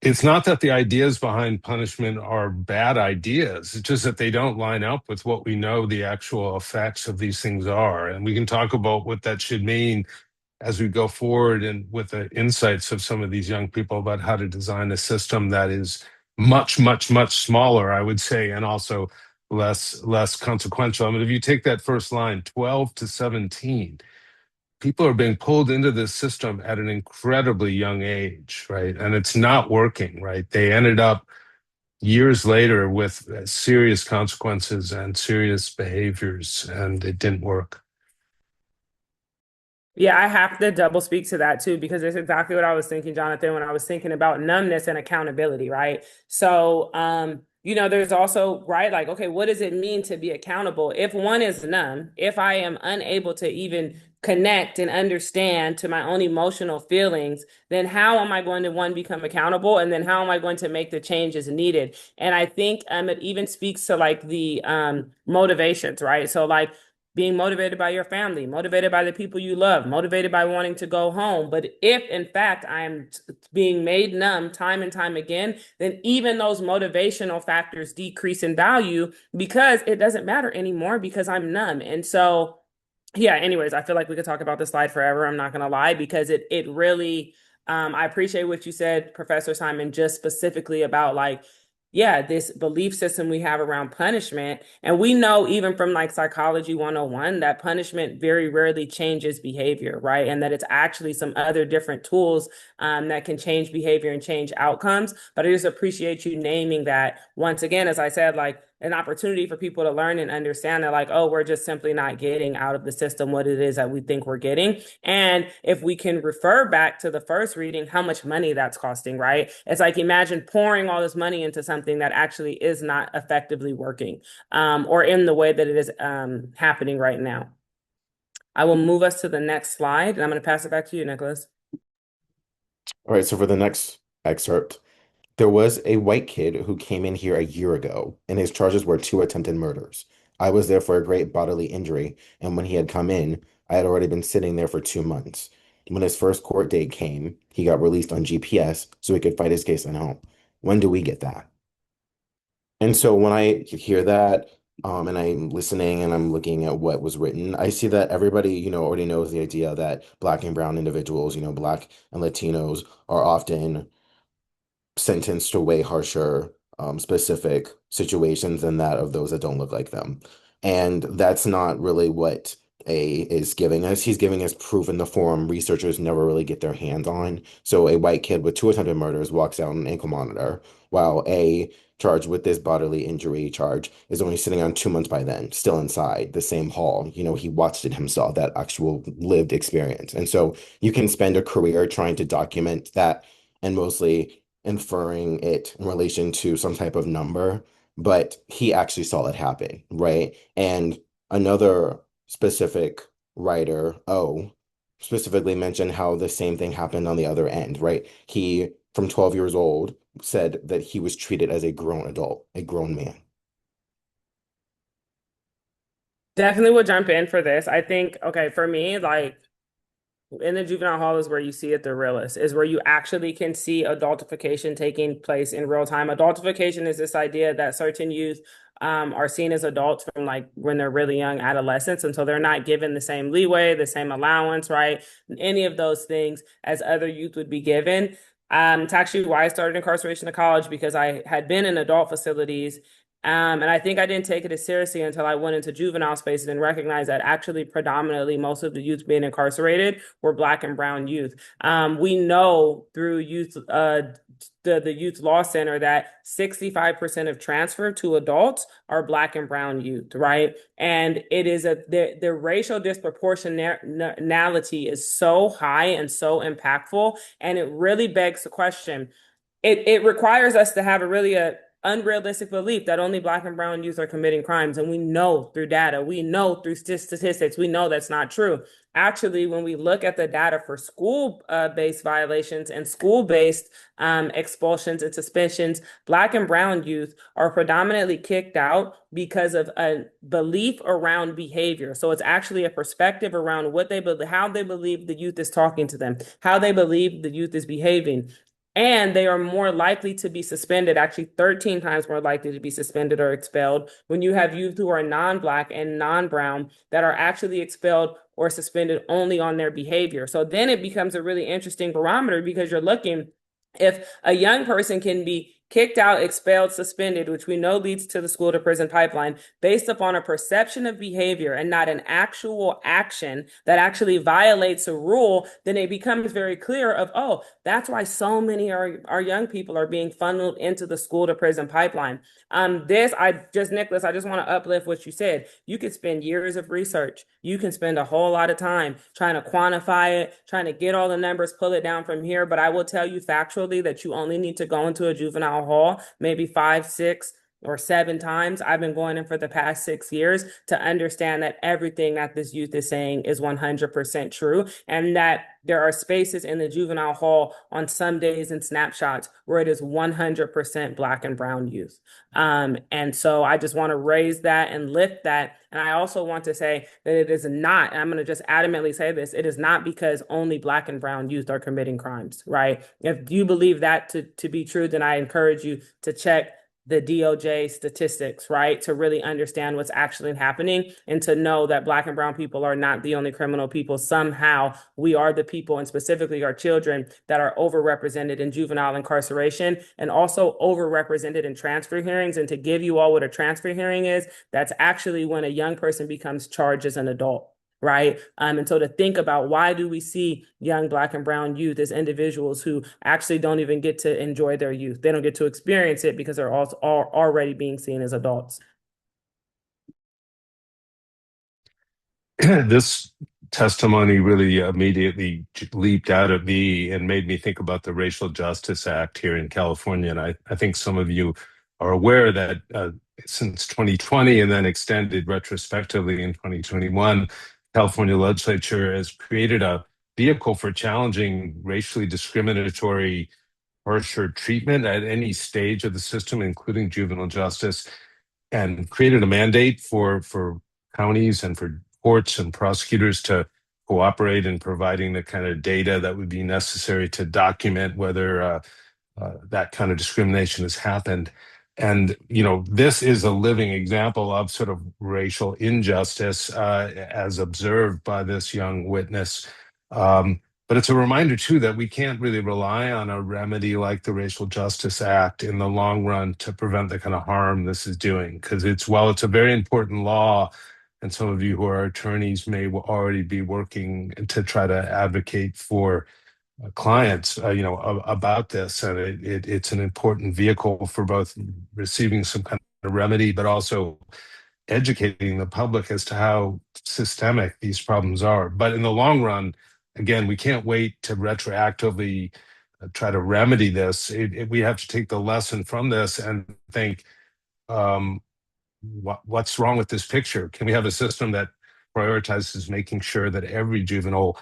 it's not that the ideas behind punishment are bad ideas. It's just that they don't line up with what we know the actual effects of these things are. And we can talk about what that should mean as we go forward and with the insights of some of these young people about how to design a system that is much, much, much smaller, I would say, and also less consequential. I mean, if you take that first line, 12 to 17, people are being pulled into this system at an incredibly young age, right? And it's not working, right? They ended up years later with serious consequences and serious behaviors, and it didn't work. Yeah, I have to double speak to that too, because it's exactly what I was thinking, Jonathan, when I was thinking about numbness and accountability, right? So, there's also, right, okay, what does it mean to be accountable? If one is numb, if I am unable to even connect and understand to my own emotional feelings, then how am I going to, one, become accountable? And then how am I going to make the changes needed? And I think it even speaks to the motivations, right? So being motivated by your family, motivated by the people you love, motivated by wanting to go home. But if in fact I'm being made numb time and time again, then even those motivational factors decrease in value because it doesn't matter anymore because I'm numb. And so, yeah, anyways, I feel like we could talk about this slide forever. I'm not going to lie, because it really, I appreciate what you said, Professor Simon, just specifically about like, yeah, this belief system we have around punishment. And we know even from like Psychology 101 that punishment very rarely changes behavior, right? And that it's actually some other different tools that can change behavior and change outcomes. But I just appreciate you naming that once again, as I said, like an opportunity for people to learn and understand that like, oh, we're just simply not getting out of the system what it is that we think we're getting. And if we can refer back to the first reading, how much money that's costing, right? It's like, imagine pouring all this money into something that actually is not effectively working or in the way that it is happening right now. I will move us to the next slide, and I'm going to pass it back to you, Nicholas. All right, so for the next excerpt, there was a white kid who came in here a year ago, and his charges were 2 attempted murders. I was there for a great bodily injury, and when he had come in, I had already been sitting there for 2 months. When his first court date came, he got released on GPS so he could fight his case at home. When do we get that? And so when I hear that, and I'm listening and I'm looking at what was written, I see that everybody, already knows the idea that Black and brown individuals, Black and Latinos are often sentenced to way harsher specific situations than that of those that don't look like them. And that's not really what A is giving us. He's giving us proof in the form researchers never really get their hands on. So a white kid with 2 attempted murders walks out on an ankle monitor, while A charged with this bodily injury charge is only sitting on 2 months by then, still inside the same hall. He watched it himself, that actual lived experience. And so you can spend a career trying to document that and mostly inferring it in relation to some type of number, but he actually saw it happen, right? And another specific writer, specifically mentioned how the same thing happened on the other end, right? He, from 12 years old, said that he was treated as a grown adult, a grown man. Definitely would jump in for this. I think, okay, for me, like in the juvenile hall is where you see it the realest, is where you actually can see adultification taking place in real time. Adultification is this idea that certain youth are seen as adults from like when they're really young adolescents. And so they're not given the same leeway, the same allowance, right? Any of those things as other youth would be given. It's actually why I started incarceration to college, because I had been in adult facilities. And I think I didn't take it as seriously until I went into juvenile spaces and recognized that actually predominantly most of the youth being incarcerated were Black and brown youth. We know through the Youth Law Center that 65% of transfer to adults are Black and brown youth, right? And it is the racial disproportionality is so high and so impactful, and it really begs the question. It requires us to have a unrealistic belief that only Black and brown youth are committing crimes. And we know through data, we know through statistics, we know that's not true. Actually, when we look at the data for school-based violations and school-based expulsions and suspensions, Black and brown youth are predominantly kicked out because of a belief around behavior. So it's actually a perspective around how they believe the youth is talking to them, how they believe the youth is behaving. And they are more likely to be suspended, actually 13 times more likely to be suspended or expelled when you have youth who are non-Black and non-brown that are actually expelled or suspended only on their behavior. So then it becomes a really interesting barometer, because you're looking, if a young person can be kicked out, expelled, suspended, which we know leads to the school to prison pipeline, based upon a perception of behavior and not an actual action that actually violates a rule, then it becomes very clear of, oh, that's why so many our young people are being funneled into the school to prison pipeline. Nicholas, I just want to uplift what you said. You could spend years of research. You can spend a whole lot of time trying to quantify it, trying to get all the numbers, pull it down from here. But I will tell you factually that you only need to go into a juvenile hall maybe 5, 6, or 7 times. I've been going in for the past 6 years to understand that everything that this youth is saying is 100% true, and that there are spaces in the juvenile hall on some days and snapshots where it is 100% Black and brown youth. And so I just want to raise that and lift that. And I also want to say that it is not, and I'm going to just adamantly say this, it is not because only Black and brown youth are committing crimes, right? If you believe that to be true, then I encourage you to check the DOJ statistics, right? To really understand what's actually happening and to know that Black and brown people are not the only criminal people. Somehow we are the people, and specifically our children, that are overrepresented in juvenile incarceration and also overrepresented in transfer hearings. And to give you all what a transfer hearing is, that's actually when a young person becomes charged as an adult. Right. And so to think about, why do we see young Black and brown youth as individuals who actually don't even get to enjoy their youth? They don't get to experience it because they're also already being seen as adults. This testimony really immediately leaped out at me and made me think about the Racial Justice Act here in California. And I think some of you are aware that since 2020 and then extended retrospectively in 2021, California legislature has created a vehicle for challenging racially discriminatory harsher treatment at any stage of the system, including juvenile justice, and created a mandate for counties and for courts and prosecutors to cooperate in providing the kind of data that would be necessary to document whether that kind of discrimination has happened. And, this is a living example of sort of racial injustice as observed by this young witness. But it's a reminder, too, that we can't really rely on a remedy like the Racial Justice Act in the long run to prevent the kind of harm this is doing. Because while it's a very important law, and some of you who are attorneys may already be working to try to advocate for clients, about this, and it's an important vehicle for both receiving some kind of remedy, but also educating the public as to how systemic these problems are. But in the long run, again, we can't wait to retroactively try to remedy this. We have to take the lesson from this and think, what's wrong with this picture? Can we have a system that prioritizes making sure that every juvenile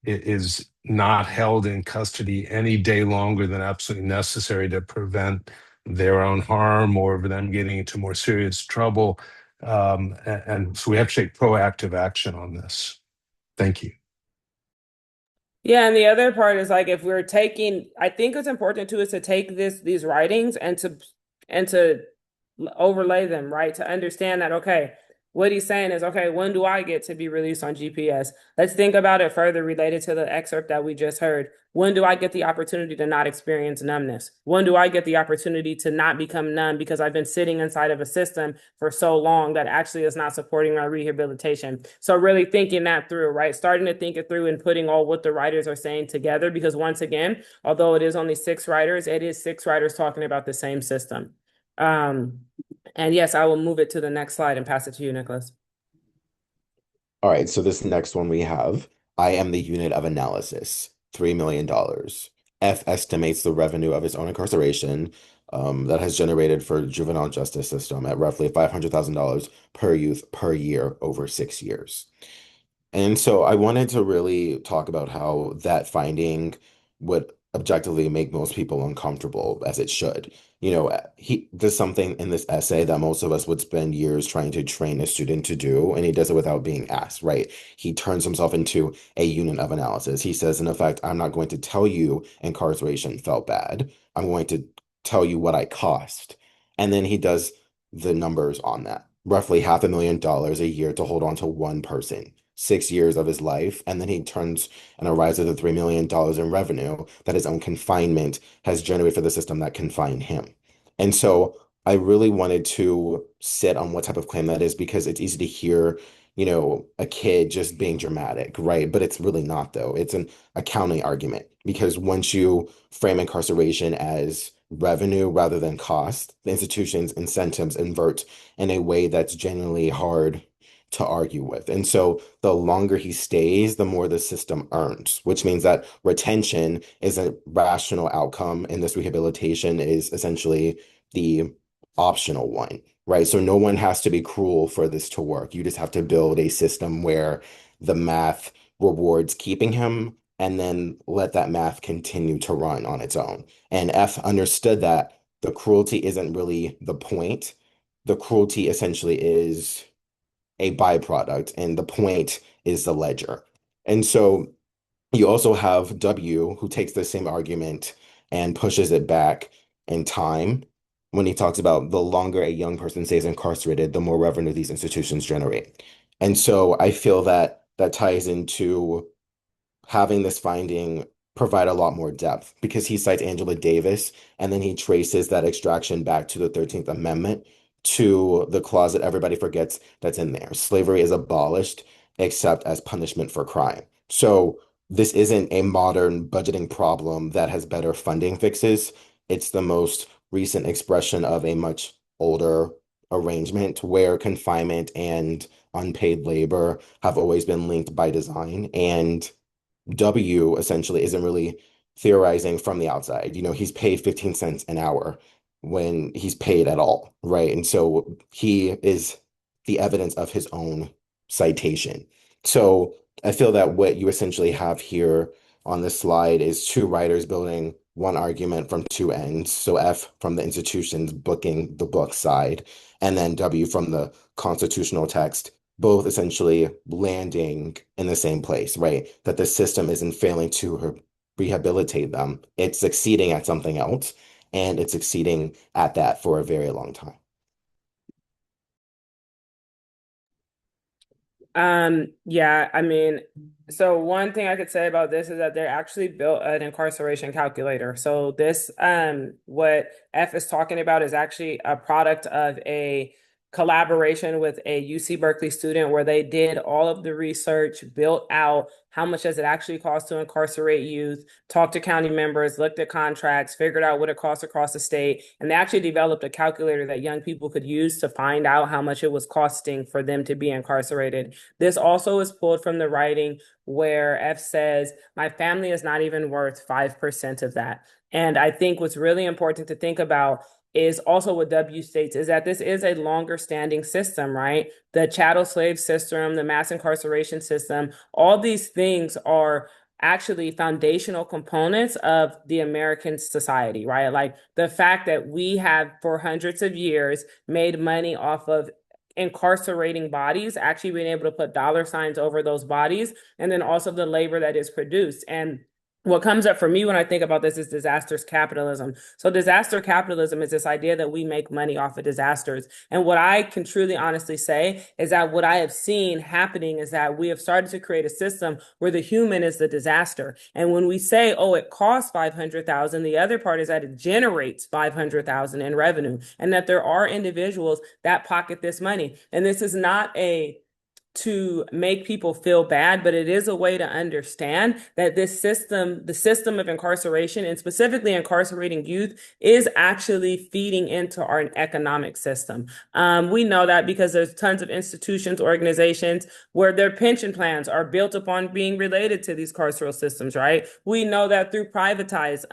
is not held in custody any day longer than absolutely necessary to prevent their own harm or them getting into more serious trouble? And so we have to take proactive action on this. Thank you. Yeah, and the other part is, like, if we're taking, I think it's important too, is to take these writings and to overlay them, right? To understand that, okay, what he's saying is, okay, when do I get to be released on GPS? Let's think about it further related to the excerpt that we just heard. When do I get the opportunity to not experience numbness? When do I get the opportunity to not become numb because I've been sitting inside of a system for so long that actually is not supporting my rehabilitation? So really thinking that through, right? Starting to think it through and putting all what the writers are saying together, because once again, although it is only 6 writers, it is 6 writers talking about the same system. And yes, I will move it to the next slide and pass it to you, Nicholas. All right, so this next one we have, I am the unit of analysis, $3 million. F estimates the revenue of his own incarceration that has generated for juvenile justice system at roughly $500,000 per youth per year over 6 years. And so I wanted to really talk about how that finding would objectively make most people uncomfortable, as it should. He does something in this essay that most of us would spend years trying to train a student to do, and he does it without being asked, right? He turns himself into a unit of analysis. He says, in effect, I'm not going to tell you incarceration felt bad. I'm going to tell you what I cost. And then he does the numbers on that. Roughly $500,000 a year to hold on to one person. 6 years of his life, and then he turns and arrives at the $3 million in revenue that his own confinement has generated for the system that confined him. And so I really wanted to sit on what type of claim that is, because it's easy to hear, a kid just being dramatic, right? But it's really not, though. It's an accounting argument, because once you frame incarceration as revenue rather than cost, the institution's incentives invert in a way that's genuinely hard to argue with. And so the longer he stays, the more the system earns, which means that retention is a rational outcome, and this rehabilitation is essentially the optional one, right? So no one has to be cruel for this to work. You just have to build a system where the math rewards keeping him and then let that math continue to run on its own. And F understood that the cruelty isn't really the point. The cruelty essentially is a byproduct, and the point is the ledger. And so you also have W, who takes the same argument and pushes it back in time when he talks about the longer a young person stays incarcerated, the more revenue these institutions generate. And so I feel that that ties into having this finding provide a lot more depth because he cites Angela Davis and then he traces that extraction back to the 13th Amendment to the clause that everybody forgets that's in there. Slavery is abolished except as punishment for crime. So this isn't a modern budgeting problem that has better funding fixes. It's the most recent expression of a much older arrangement where confinement and unpaid labor have always been linked by design. And W essentially isn't really theorizing from the outside. You know, he's paid 15 cents an hour when he's paid at all, right? And so he is the evidence of his own citation. So I feel that what you essentially have here on this slide is two writers building one argument from two ends. So F from the institution's booking the book side, and then W from the constitutional text, both essentially landing in the same place, right? That the system isn't failing to rehabilitate them. It's succeeding at something else, and it's succeeding at that for a very long time. Yeah, I mean, so one thing I could say about this is that they actually built an incarceration calculator. So this, what F is talking about is actually a product of a collaboration with a UC Berkeley student where they did all of the research, built out how much does it actually cost to incarcerate youth, talked to county members, looked at contracts, figured out what it costs across the state, and they actually developed a calculator that young people could use to find out how much it was costing for them to be incarcerated. This also is pulled from the writing where F says, my family is not even worth 5% of that. And I think what's really important to think about is also what W states is that this is a longer standing system, right? The chattel slave system, the mass incarceration system, all these things are actually foundational components of the American society, right? Like the fact that we have for hundreds of years made money off of incarcerating bodies, actually being able to put dollar signs over those bodies, and then also the labor that is produced. And what comes up for me when I think about this is disasters capitalism. So disaster capitalism is this idea that we make money off of disasters. And what I can truly honestly say is that what I have seen happening is that we have started to create a system where the human is the disaster. And when we say, oh, it costs 500,000, the other part is that it generates 500,000 in revenue and that there are individuals that pocket this money. And this is not to make people feel bad, but it is a way to understand that this system, the system of incarceration and specifically incarcerating youth is actually feeding into our economic system. We know that because there's tons of institutions, organizations where their pension plans are built upon being related to these carceral systems, right? We know that through privatized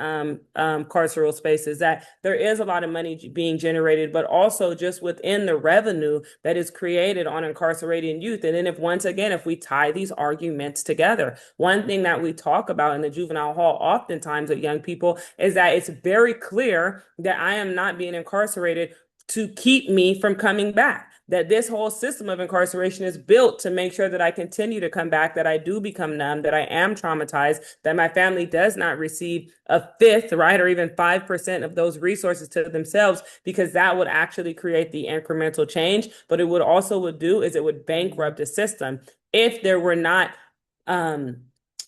carceral spaces that there is a lot of money being generated, but also just within the revenue that is created on incarcerating youth. And then if we tie these arguments together, one thing that we talk about in the juvenile hall oftentimes with young people is that it's very clear that I am not being incarcerated to keep me from coming back. That this whole system of incarceration is built to make sure that I continue to come back, that I do become numb, that I am traumatized, that my family does not receive a fifth, right, or even 5% of those resources to themselves, because that would actually create the incremental change. But it would bankrupt the system if there were not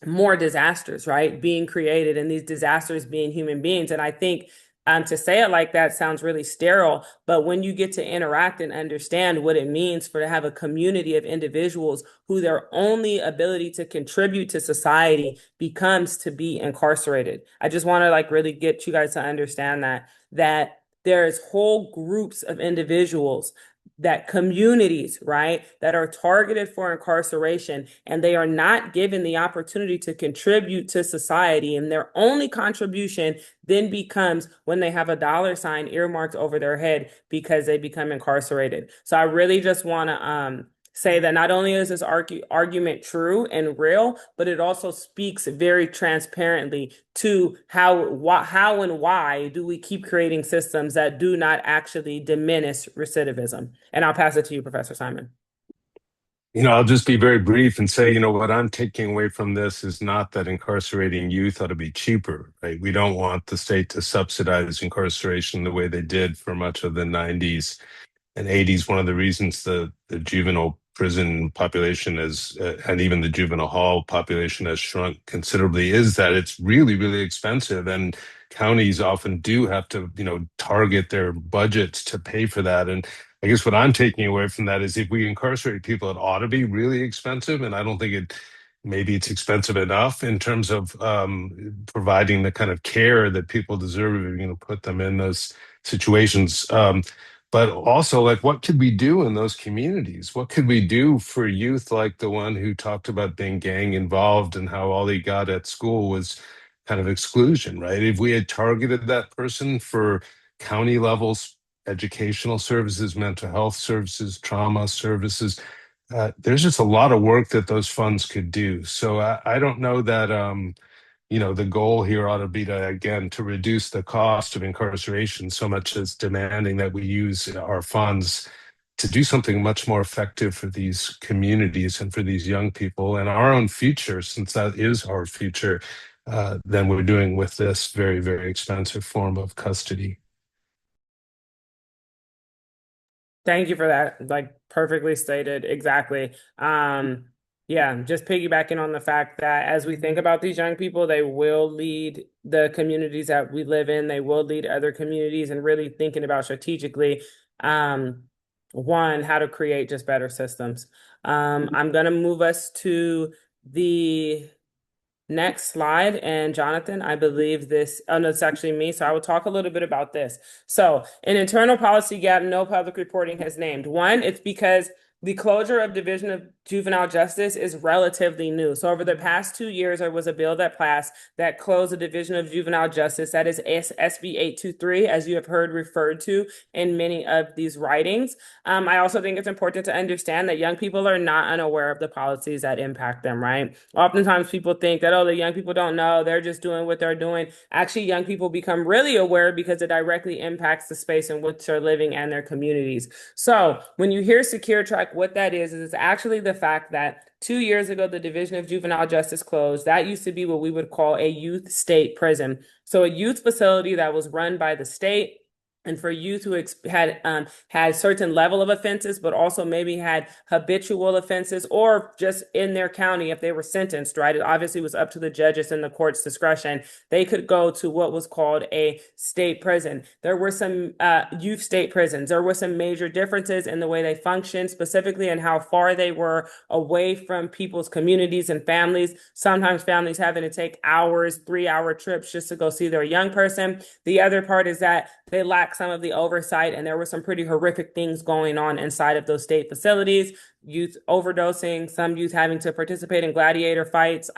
more disasters, right, being created, and these disasters being human beings. And I think to say it like that sounds really sterile, but when you get to interact and understand what it means to have a community of individuals who their only ability to contribute to society becomes to be incarcerated. I just want to really get you guys to understand that there's whole groups of individuals that communities, right, that are targeted for incarceration and they are not given the opportunity to contribute to society, and their only contribution then becomes when they have a dollar sign earmarked over their head because they become incarcerated. So I really just want to say that not only is this argument true and real, but it also speaks very transparently to how and why do we keep creating systems that do not actually diminish recidivism. And I'll pass it to you, Professor Simon. I'll just be very brief and say, what I'm taking away from this is not that incarcerating youth ought to be cheaper, right? We don't want the state to subsidize incarceration the way they did for much of the 90s and 80s. One of the reasons the juvenile prison population and even the juvenile hall population has shrunk considerably is that it's really, really expensive. And counties often do have to, target their budgets to pay for that. And I guess what I'm taking away from that is if we incarcerate people, it ought to be really expensive. And I don't think maybe it's expensive enough in terms of providing the kind of care that people deserve, put them in those situations. But also, like, what could we do in those communities? What could we do for youth like the one who talked about being gang involved and how all he got at school was kind of exclusion, right? If we had targeted that person for county levels, educational services, mental health services, trauma services, there's just a lot of work that those funds could do. So I don't know that the goal here ought to be to reduce the cost of incarceration so much as demanding that we use our funds to do something much more effective for these communities and for these young people and our own future, since that is our future, than we're doing with this very, very expensive form of custody. Thank you for that. Like, perfectly stated. Exactly. Yeah, just piggybacking on the fact that as we think about these young people, they will lead the communities that we live in. They will lead other communities, and really thinking about strategically, one, how to create just better systems. I'm going to move us to the next slide. And Jonathan, I believe oh no, it's actually me. So I will talk a little bit about this. So an internal policy gap no public reporting has named. One, it's because the closure of Division of Juvenile Justice is relatively new. So over the past 2 years, there was a bill that passed that closed the Division of Juvenile Justice. That is SB 823, as you have heard referred to in many of these writings. I also think it's important to understand that young people are not unaware of the policies that impact them, right? Oftentimes people think that, the young people don't know, they're just doing what they're doing. Actually, young people become really aware because it directly impacts the space in which they're living and their communities. So when you hear Secure Track, what that is it's actually the fact that 2 years ago, the Division of Juvenile Justice closed. That used to be what we would call a youth state prison. So a youth facility that was run by the state and for youth who had certain level of offenses, but also maybe had habitual offenses, or just in their county, if they were sentenced, right? It obviously was up to the judges and the court's discretion. They could go to what was called a state prison. There were some youth state prisons. There were some major differences in the way they functioned, specifically in how far they were away from people's communities and families. Sometimes families having to take hours, 3-hour trips just to go see their young person. The other part is that they lack some of the oversight, and there were some pretty horrific things going on inside of those state facilities. Youth overdosing, some youth having to participate in gladiator fights,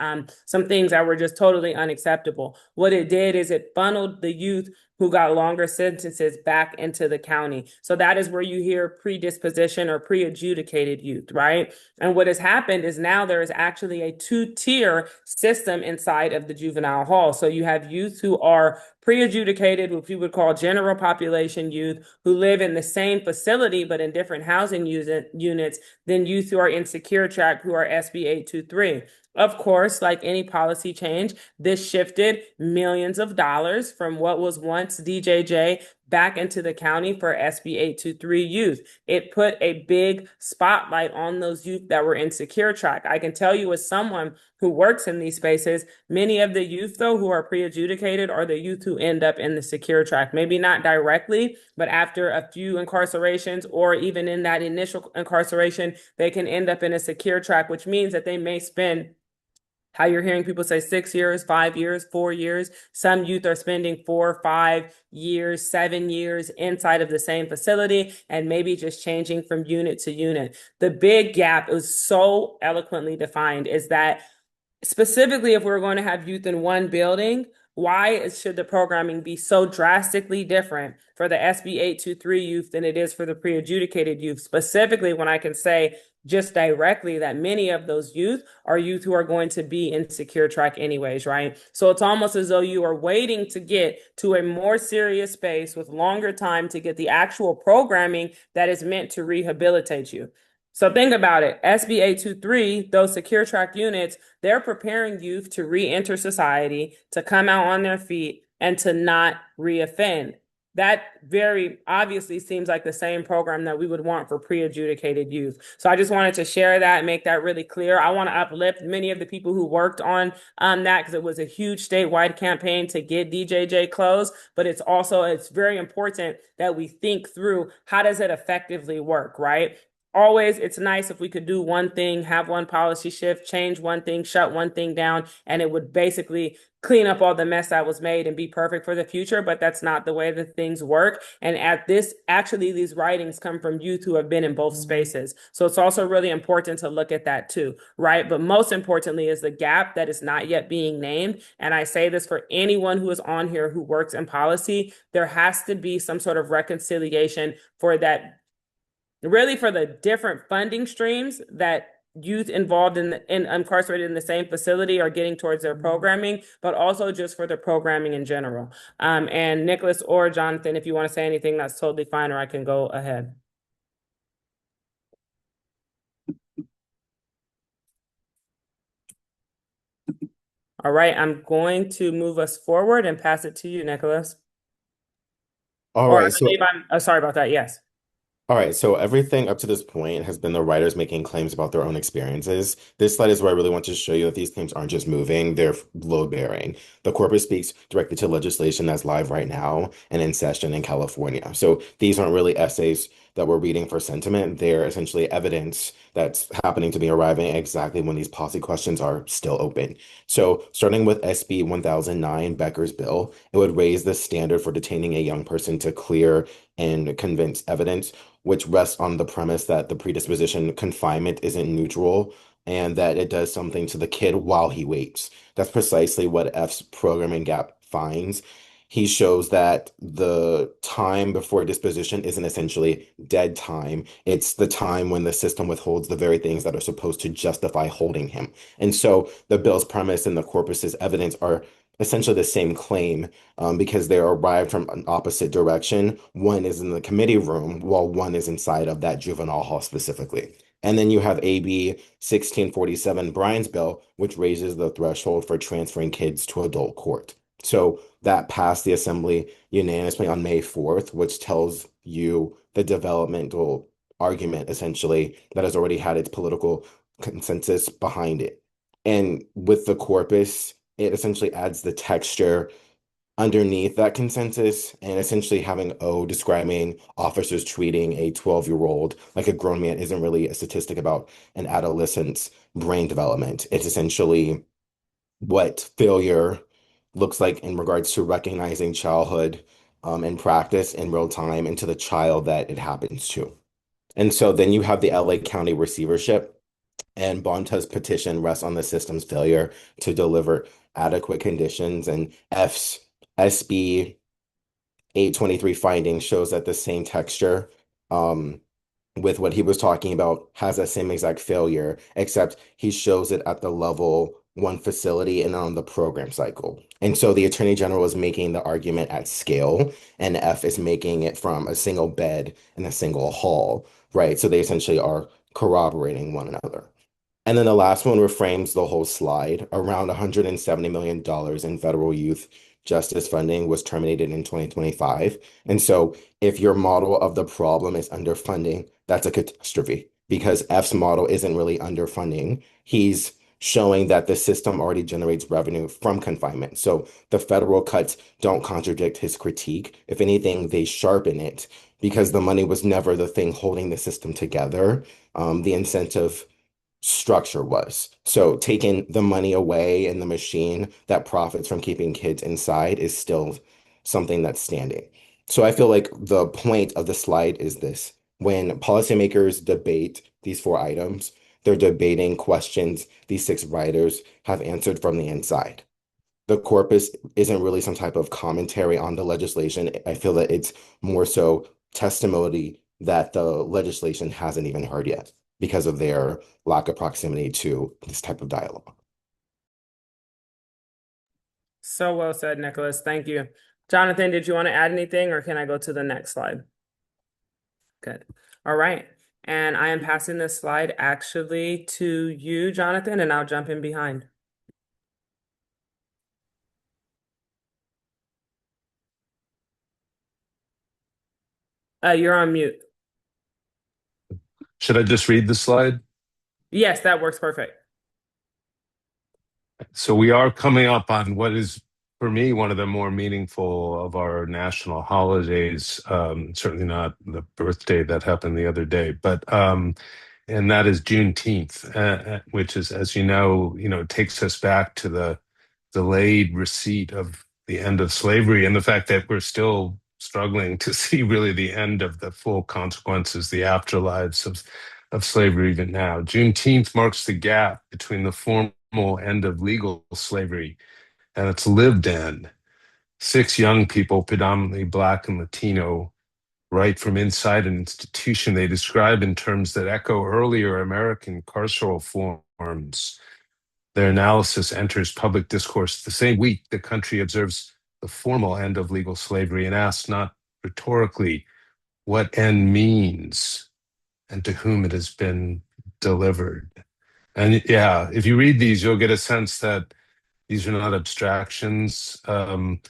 some things that were just totally unacceptable. What it did is it funneled the youth who got longer sentences back into the county. So that is where you hear predisposition or pre-adjudicated youth, right? And what has happened is now there is actually a 2-tier system inside of the juvenile hall. So you have youth who are pre-adjudicated, which we would call general population youth, who live in the same facility but in different housing units than youth who are in Secure Track, who are SB 823. Of course, like any policy change, this shifted millions of dollars from what was once DJJ back into the county for SB 823 youth. It put a big spotlight on those youth that were in Secure Track. I can tell you, as someone who works in these spaces, many of the youth, though, who are pre-adjudicated are the youth who end up in the Secure Track. Maybe not directly, but after a few incarcerations, or even in that initial incarceration, they can end up in a Secure Track, which means that they may spend how you're hearing people say 6 years, 5 years, 4 years. Some youth are spending 4 or 5 years, 7 years inside of the same facility and maybe just changing from unit to unit. The big gap is so eloquently defined is that specifically if we're going to have youth in one building, why should the programming be so drastically different for the SB 823 youth than it is for the pre-adjudicated youth? Specifically, when I can say just directly that many of those youth are youth who are going to be in secure track anyways, right? So it's almost as though you are waiting to get to a more serious space with longer time to get the actual programming that is meant to rehabilitate you. So think about it. SB 823, those secure track units, they're preparing youth to re-enter society, to come out on their feet, and to not re-offend. That very obviously seems like the same program that we would want for pre-adjudicated youth. So I just wanted to share that, make that really clear. I want to uplift many of the people who worked on that because it was a huge statewide campaign to get DJJ closed, but it's very important that we think through how does it effectively work, right? Always, it's nice if we could do one thing, have one policy shift, change one thing, shut one thing down, and it would basically clean up all the mess that was made and be perfect for the future. But that's not the way that things work. And these writings come from youth who have been in both spaces. So it's also really important to look at that too, right? But most importantly is the gap that is not yet being named. And I say this for anyone who is on here who works in policy, there has to be some sort of reconciliation for that. Really for the different funding streams that youth involved in incarcerated in the same facility are getting towards their programming, but also just for the programming in general. And Nicholas or Jonathan, if you want to say anything, that's totally fine, or I can go ahead. All right, I'm going to move us forward and pass it to you, Nicholas. All Or I right, so believe sorry about that. Yes. all right, so everything up to this point has been the writers making claims about their own experiences. This slide is where I really want to show you that these claims aren't just moving, they're load-bearing. The corpus speaks directly to legislation that's live right now and in session in California. So these aren't really essays that we're reading for sentiment. They're essentially evidence that's happening to be arriving exactly when these policy questions are still open. So starting with SB 1009, Becker's bill, it would raise the standard for detaining a young person to clear and convince evidence, which rests on the premise that the predisposition confinement isn't neutral and that it does something to the kid while he waits. That's precisely what F's programming gap finds. He shows that the time before disposition isn't essentially dead time. It's the time when the system withholds the very things that are supposed to justify holding him. And so the bill's premise and the corpus's evidence are essentially the same claim because they are arrived from an opposite direction. One is in the committee room while one is inside of that juvenile hall specifically. And then you have AB 1647, Bryan's bill, which raises the threshold for transferring kids to adult court. So that passed the assembly unanimously on May 4th, which tells you the developmental argument essentially that has already had its political consensus behind it. And with the corpus, it essentially adds the texture underneath that consensus and essentially having O describing officers treating a 12-year-old like a grown man isn't really a statistic about an adolescent's brain development. It's essentially what failure looks like in regards to recognizing childhood in practice in real time and to the child that it happens to. And so then you have the LA County receivership, and Bonta's petition rests on the system's failure to deliver adequate conditions, and F's SB 823 findings shows that the same texture with what he was talking about has that same exact failure, except he shows it at the level one facility and on the program cycle. And so the Attorney General is making the argument at scale, and F is making it from a single bed in a single hall, right? So they essentially are corroborating one another. And then the last one reframes the whole slide. Around $170 million in federal youth justice funding was terminated in 2025. And so if your model of the problem is underfunding, that's a catastrophe because F's model isn't really underfunding. He's showing that the system already generates revenue from confinement. So the federal cuts don't contradict his critique. If anything, they sharpen it because the money was never the thing holding the system together. The incentive structure was. So taking the money away in the machine that profits from keeping kids inside is still something that's standing. So I feel like the point of the slide is this. When policymakers debate these four items, they're debating questions these six writers have answered from the inside. The corpus isn't really some type of commentary on the legislation. I feel that it's more so testimony that the legislation hasn't even heard yet because of their lack of proximity to this type of dialogue. So well said, Nicholas. Thank you. Jonathan, did you want to add anything, or can I go to the next slide? Good. All right. And I am passing this slide actually to you, Jonathan, and I'll jump in behind. You're on mute. Should I just read the slide? Yes, that works perfect. So we are coming up on what is, for me, one of the more meaningful of our national holidays. Certainly not the birthday that happened the other day, but and that is Juneteenth, which is, as you know, takes us back to the delayed receipt of the end of slavery and the fact that we're still struggling to see really the end of the full consequences, the afterlives of slavery even now. Juneteenth marks the gap between the formal end of legal slavery and its lived end. Six young people, predominantly Black and Latino, right from inside an institution they describe in terms that echo earlier American carceral forms. Their analysis enters public discourse the same week the country observes the formal end of legal slavery and asks not rhetorically what end means and to whom it has been delivered. And yeah, if you read these, you'll get a sense that these are not abstractions. For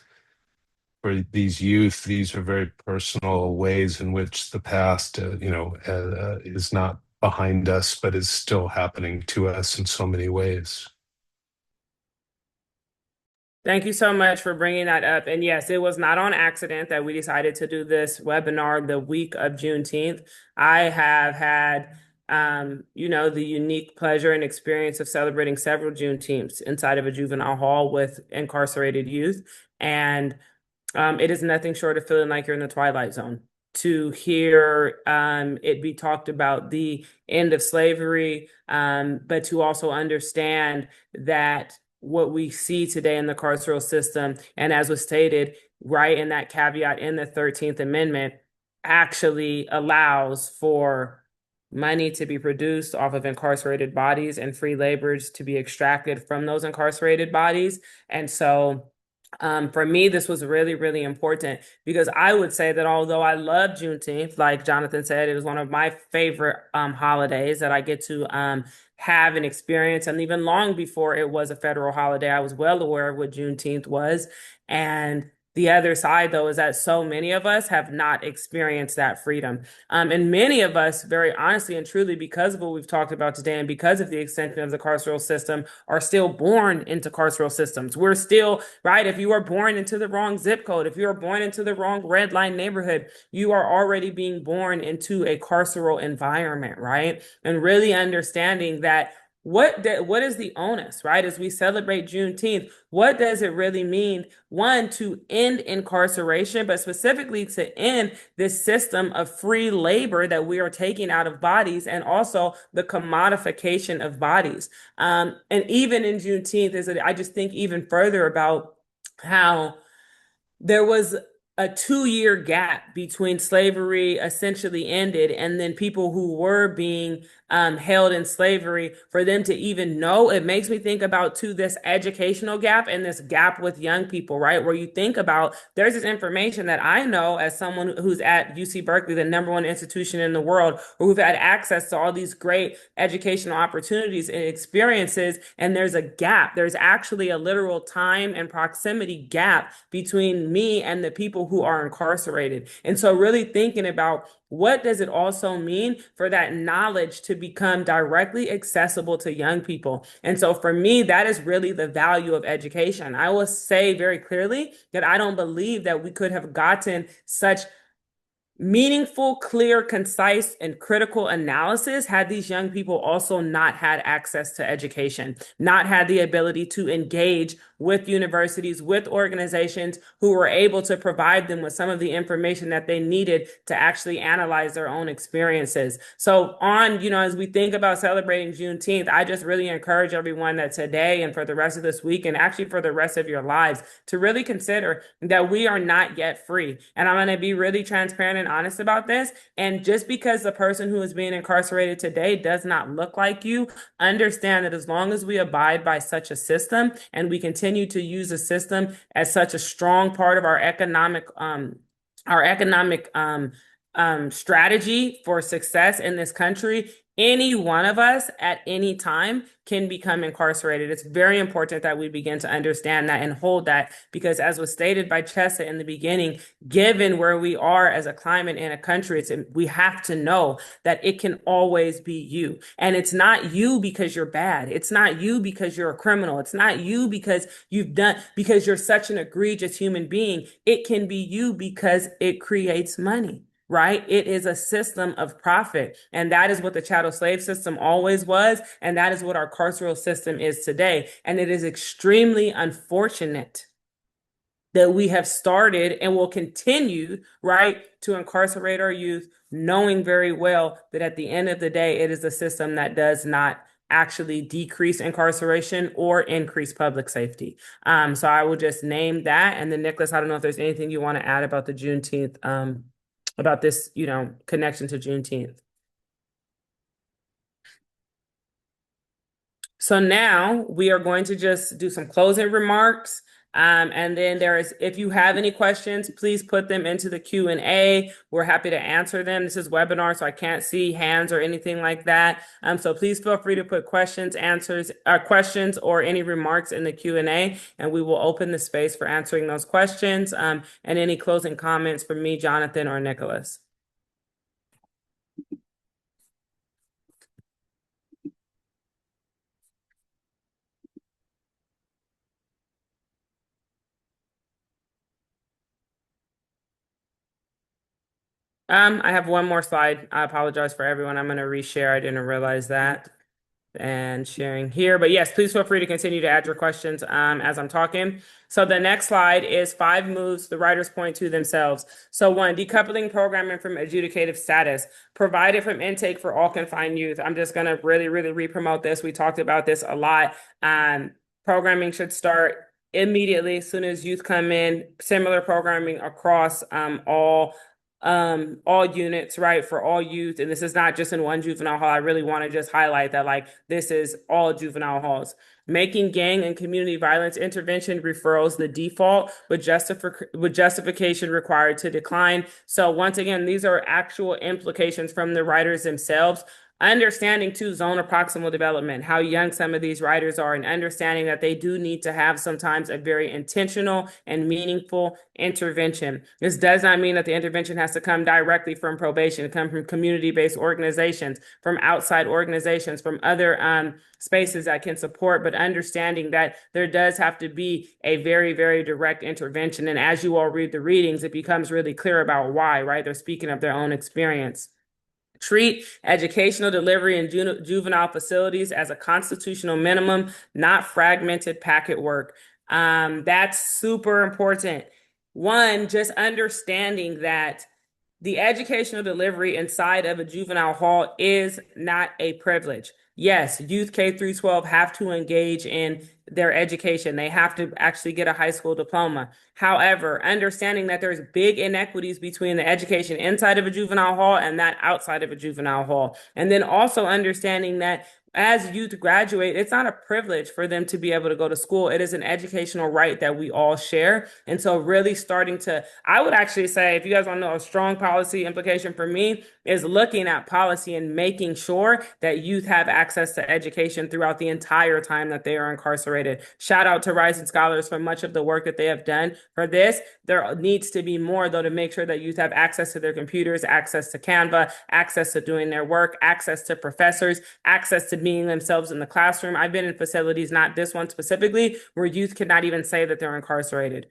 these youth, these are very personal ways in which the past, is not behind us, but is still happening to us in so many ways. Thank you so much for bringing that up. And yes, it was not on accident that we decided to do this webinar the week of Juneteenth. I have had, the unique pleasure and experience of celebrating several Juneteenths inside of a juvenile hall with incarcerated youth. And it is nothing short of feeling like you're in the Twilight Zone. To hear it be talked about the end of slavery, but to also understand that what we see today in the carceral system, and as was stated, right in that caveat in the 13th Amendment, actually allows for money to be produced off of incarcerated bodies and free laborers to be extracted from those incarcerated bodies. And so for me, this was really, really important because I would say that although I love Juneteenth, like Jonathan said, it was one of my favorite holidays that I get to have an experience. And even long before it was a federal holiday, I was well aware of what Juneteenth was. And the other side, though, is that so many of us have not experienced that freedom. And many of us, very honestly and truly, because of what we've talked about today and because of the extension of the carceral system, are still born into carceral systems. We're still, right? If you are born into the wrong zip code, if you are born into the wrong red line neighborhood, you are already being born into a carceral environment, right? And really understanding that what is the onus, right? As we celebrate Juneteenth, what does it really mean? One, to end incarceration, but specifically to end this system of free labor that we are taking out of bodies, and also the commodification of bodies. And even in Juneteenth, I just think even further about how there was a 2-year gap between slavery essentially ended and then people who were being held in slavery, for them to even know. It makes me think about too this educational gap and this gap with young people, right? Where you think about, there's this information that I know as someone who's at UC Berkeley, the #1 institution in the world, who've had access to all these great educational opportunities and experiences. And there's a gap. There's actually a literal time and proximity gap between me and the people who are incarcerated. And so really thinking about, what does it also mean for that knowledge to become directly accessible to young people? And so for me, that is really the value of education. I will say very clearly that I don't believe that we could have gotten such meaningful, clear, concise, and critical analysis had these young people also not had access to education, not had the ability to engage with universities, with organizations who were able to provide them with some of the information that they needed to actually analyze their own experiences. So as we think about celebrating Juneteenth, I just really encourage everyone that today and for the rest of this week, and actually for the rest of your lives, to really consider that we are not yet free. And I'm going to be really transparent and honest about this. And just because the person who is being incarcerated today does not look like you, understand that as long as we abide by such a system and we continue to use a system as such a strong part of our economic strategy for success in this country, any one of us at any time can become incarcerated. It's very important that we begin to understand that and hold that, because as was stated by Chesa in the beginning, given where we are as a climate in a country, we have to know that it can always be you. And it's not you because you're bad. It's not you because you're a criminal. It's not you because because you're such an egregious human being. It can be you because it creates money. Right? It is a system of profit. And that is what the chattel slave system always was. And that is what our carceral system is today. And it is extremely unfortunate that we have started and will continue, right, to incarcerate our youth, knowing very well that at the end of the day, it is a system that does not actually decrease incarceration or increase public safety. So I will just name that. And then Nicholas, I don't know if there's anything you want to add about the Juneteenth, about this, connection to Juneteenth. So now we are going to just do some closing remarks. And then if you have any questions, please put them into the Q&A. We're happy to answer them. This is webinar, so I can't see hands or anything like that. So please feel free to put questions or any remarks in the Q&A, and we will open the space for answering those questions. And any closing comments from me, Jonathan, or Nicholas. I have one more slide. I apologize for everyone. I'm going to reshare. I didn't realize that. And sharing here. But yes, please feel free to continue to add your questions as I'm talking. So the next slide is 5 moves the writers point to themselves. So 1, decoupling programming from adjudicative status, provided from intake for all confined youth. I'm just going to really, really re-promote this. We talked about this a lot. Programming should start immediately as soon as youth come in. Similar programming across all units, right, for all youth. And this is not just in one juvenile hall. I really want to just highlight that, this is all juvenile halls. Making gang and community violence intervention referrals the default with justification required to decline. So once again, these are actual implications from the writers themselves. Understanding too zone of proximal development, how young some of these writers are, and understanding that they do need to have sometimes a very intentional and meaningful intervention. This does not mean that the intervention has to come directly from probation, come from community-based organizations, from outside organizations, from other spaces that can support, but understanding that there does have to be a very, very direct intervention. And as you all read the readings, it becomes really clear about why, right? They're speaking of their own experience. Treat educational delivery in juvenile facilities as a constitutional minimum, not fragmented packet work. That's super important. 1, just understanding that the educational delivery inside of a juvenile hall is not a privilege. Yes, youth K through 12 have to engage in their education. They have to actually get a high school diploma. However, understanding that there's big inequities between the education inside of a juvenile hall and that outside of a juvenile hall. And then also understanding that as youth graduate, it's not a privilege for them to be able to go to school. It is an educational right that we all share. And so really I would actually say, if you guys want to know a strong policy implication for me, is looking at policy and making sure that youth have access to education throughout the entire time that they are incarcerated. Shout out to Rising Scholars for much of the work that they have done for this. There needs to be more, though, to make sure that youth have access to their computers, access to Canva, access to doing their work, access to professors, access to being themselves in the classroom. I've been in facilities, not this one specifically, where youth cannot even say that they're incarcerated.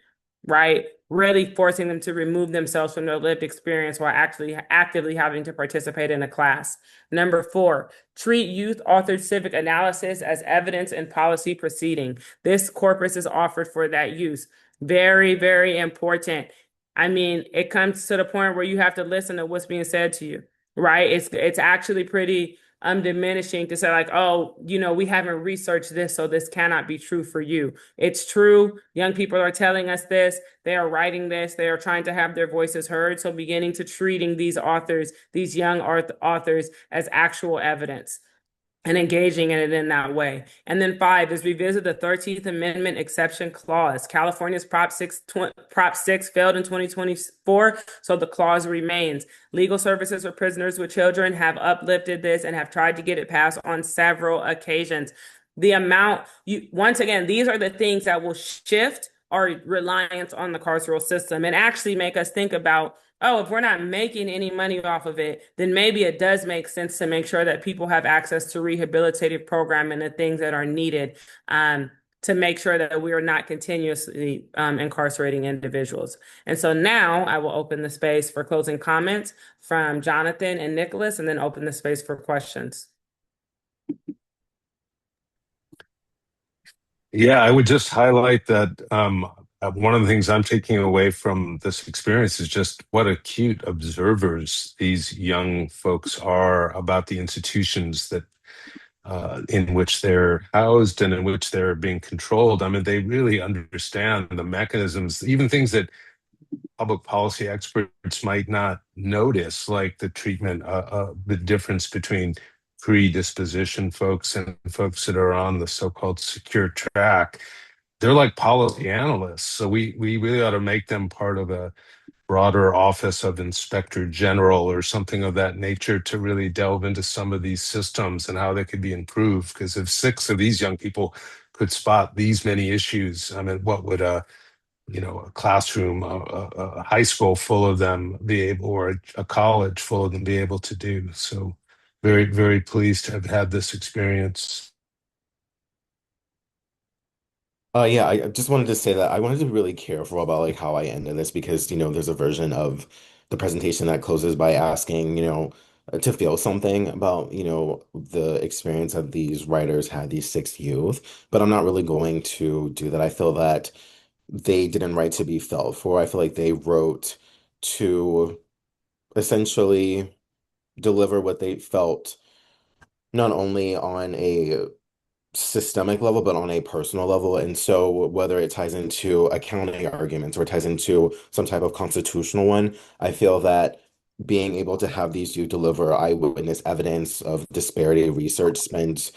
right? Really forcing them to remove themselves from their lived experience while actually actively having to participate in a class. Number 4, treat youth-authored civic analysis as evidence in policy proceeding. This corpus is offered for that use. Very, very important. I mean, it comes to the point where you have to listen to what's being said to you, right? It's actually pretty diminishing to say like, oh, we haven't researched this, so this cannot be true for you. It's true. Young people are telling us this. They are writing this. They are trying to have their voices heard. So beginning to treating these authors, these young authors, as actual evidence and engaging in it in that way. And then 5 is revisit the 13th Amendment exception clause. California's Prop 6 failed in 2024, so the clause remains. Legal services for prisoners with children have uplifted this and have tried to get it passed on several occasions. Once again, these are the things that will shift our reliance on the carceral system and actually make us think about, oh, if we're not making any money off of it, then maybe it does make sense to make sure that people have access to rehabilitative program and the things that are needed to make sure that we are not continuously incarcerating individuals. And so now I will open the space for closing comments from Jonathan and Nicholas, and then open the space for questions. Yeah, I would just highlight that one of the things I'm taking away from this experience is just what acute observers these young folks are about the institutions that in which they're housed and in which they're being controlled. I mean, they really understand the mechanisms, even things that public policy experts might not notice, like the treatment, the difference between predisposition folks and folks that are on the so-called secure track. They're like policy analysts. So we really ought to make them part of a broader office of inspector general or something of that nature to really delve into some of these systems and how they could be improved. Because if 6 of these young people could spot these many issues, I mean, what would a classroom, a high school full of them be able, or a college full of them be able to do? So very, very pleased to have had this experience. Yeah, I just wanted to say that I wanted to be really careful about like how I ended this because, there's a version of the presentation that closes by asking, to feel something about, the experience that these writers had, these 6 youth, but I'm not really going to do that. I feel that they didn't write to be felt for. I feel like they wrote to essentially deliver what they felt, not only on a systemic level, but on a personal level. And so, whether it ties into accounting arguments or ties into some type of constitutional one, I feel that being able to have these youth deliver eyewitness evidence of disparity research spends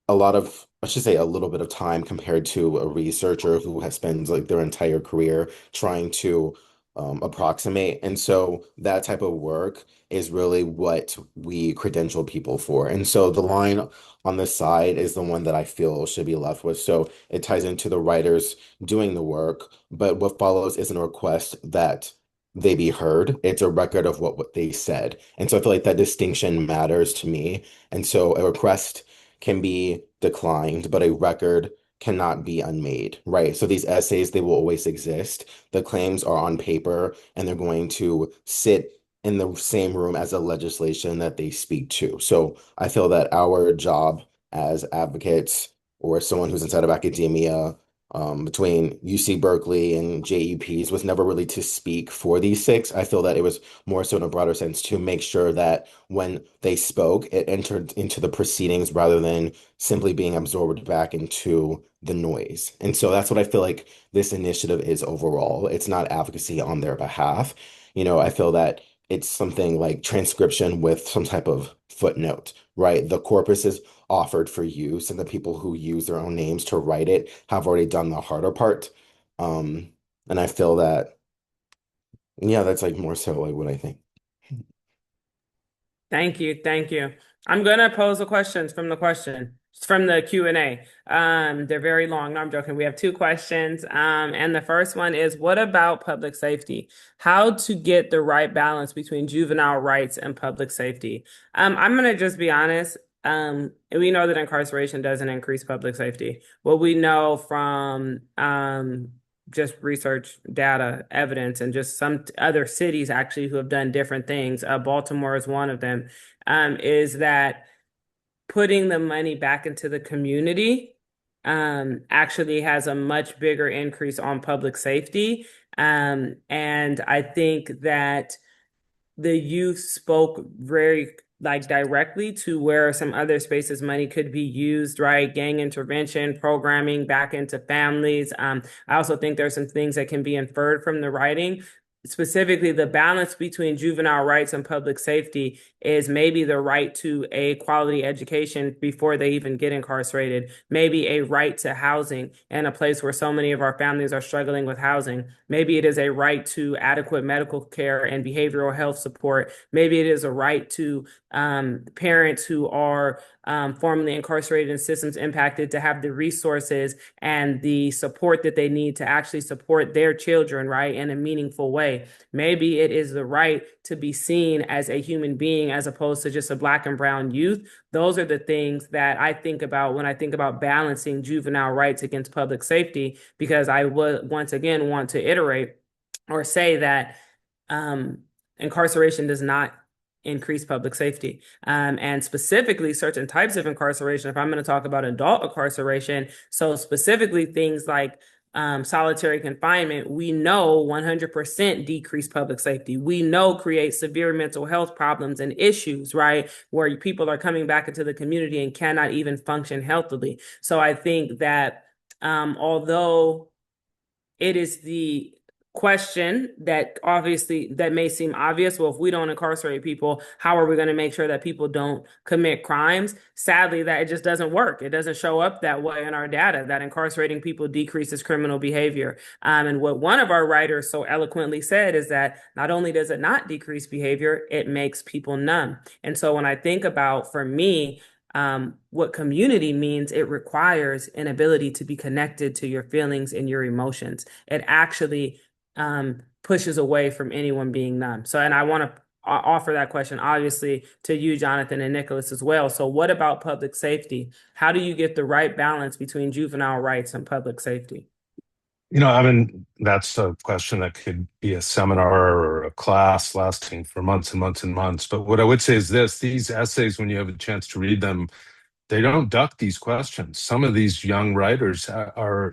a lot of, I should say, a little bit of time compared to a researcher who has spent like their entire career trying to approximate. And so that type of work is really what we credential people for. And so the line on the side is the one that I feel should be left with. So it ties into the writers doing the work, but what follows isn't a request that they be heard. It's a record of what they said. And so I feel like that distinction matters to me. And so a request can be declined, but a record cannot be unmade, right? So these essays, they will always exist. The claims are on paper and they're going to sit in the same room as the legislation that they speak to. So I feel that our job as advocates or someone who's inside of academia, between UC Berkeley and JUPs was never really to speak for these 6. I feel that it was more so in a broader sense to make sure that when they spoke, it entered into the proceedings rather than simply being absorbed back into the noise. And so that's what I feel like this initiative is overall. It's not advocacy on their behalf. I feel that it's something like transcription with some type of footnote, right? The corpus is offered for use, and the people who use their own names to write it have already done the harder part. Um, and I feel that, yeah, that's like more so like what I think. Thank you. Thank you. I'm going to pose the questions from the Q&A. They're very long. No, I'm joking. We have 2 questions. And the first one is, what about public safety? How to get the right balance between juvenile rights and public safety? I'm going to just be honest. We know that incarceration doesn't increase public safety. What we know from just research data, evidence, and just some other cities actually who have done different things. Baltimore is one of them, is that putting the money back into the community actually has a much bigger increase on public safety. And I think that the youth spoke very like directly to where some other spaces money could be used, right? Gang intervention, programming back into families. I also think there's some things that can be inferred from the writing. Specifically, the balance between juvenile rights and public safety is maybe the right to a quality education before they even get incarcerated, maybe a right to housing in a place where so many of our families are struggling with housing. Maybe it is a right to adequate medical care and behavioral health support. Maybe it is a right to parents who are formerly incarcerated in systems impacted to have the resources and the support that they need to actually support their children, right, in a meaningful way. Maybe it is the right to be seen as a human being as opposed to just a Black and brown youth. Those are the things that I think about when I think about balancing juvenile rights against public safety, because I would once again want to iterate or say that incarceration does not increase public safety. And specifically certain types of incarceration, if I'm going to talk about adult incarceration, so specifically things like solitary confinement, we know 100% decrease public safety. We know create severe mental health problems and issues, right? Where people are coming back into the community and cannot even function healthily. So I think that although it is the question that obviously that may seem obvious. Well, if we don't incarcerate people, how are we going to make sure that people don't commit crimes? Sadly, that it just doesn't work. It doesn't show up that way in our data, that incarcerating people decreases criminal behavior. And what one of our writers so eloquently said is that not only does it not decrease behavior, it makes people numb. And so when I think about, for me, what community means, it requires an ability to be connected to your feelings and your emotions. It actually pushes away from anyone being numb. So, and I want to offer that question, obviously, to you, Jonathan, and Nicholas as well. So what about public safety? How do you get the right balance between juvenile rights and public safety? I mean, that's a question that could be a seminar or a class lasting for months and months and months. But what I would say is this: these essays, when you have a chance to read them, they don't duck these questions. Some of these young writers are,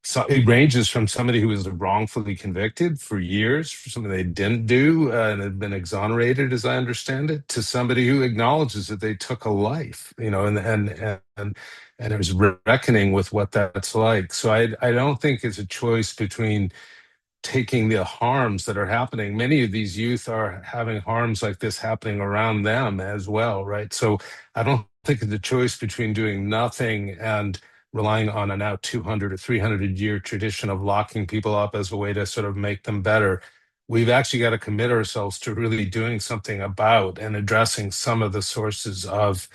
so it ranges from somebody who was wrongfully convicted for years for something they didn't do and had been exonerated, as I understand it, to somebody who acknowledges that they took a life, and there's reckoning with what that's like. So I don't think it's a choice between taking the harms that are happening. Many of these youth are having harms like this happening around them as well, right? So I don't think it's a choice between doing nothing and relying on a now 200 or 300-year tradition of locking people up as a way to sort of make them better. We've actually got to commit ourselves to really doing something about and addressing some of the sources of,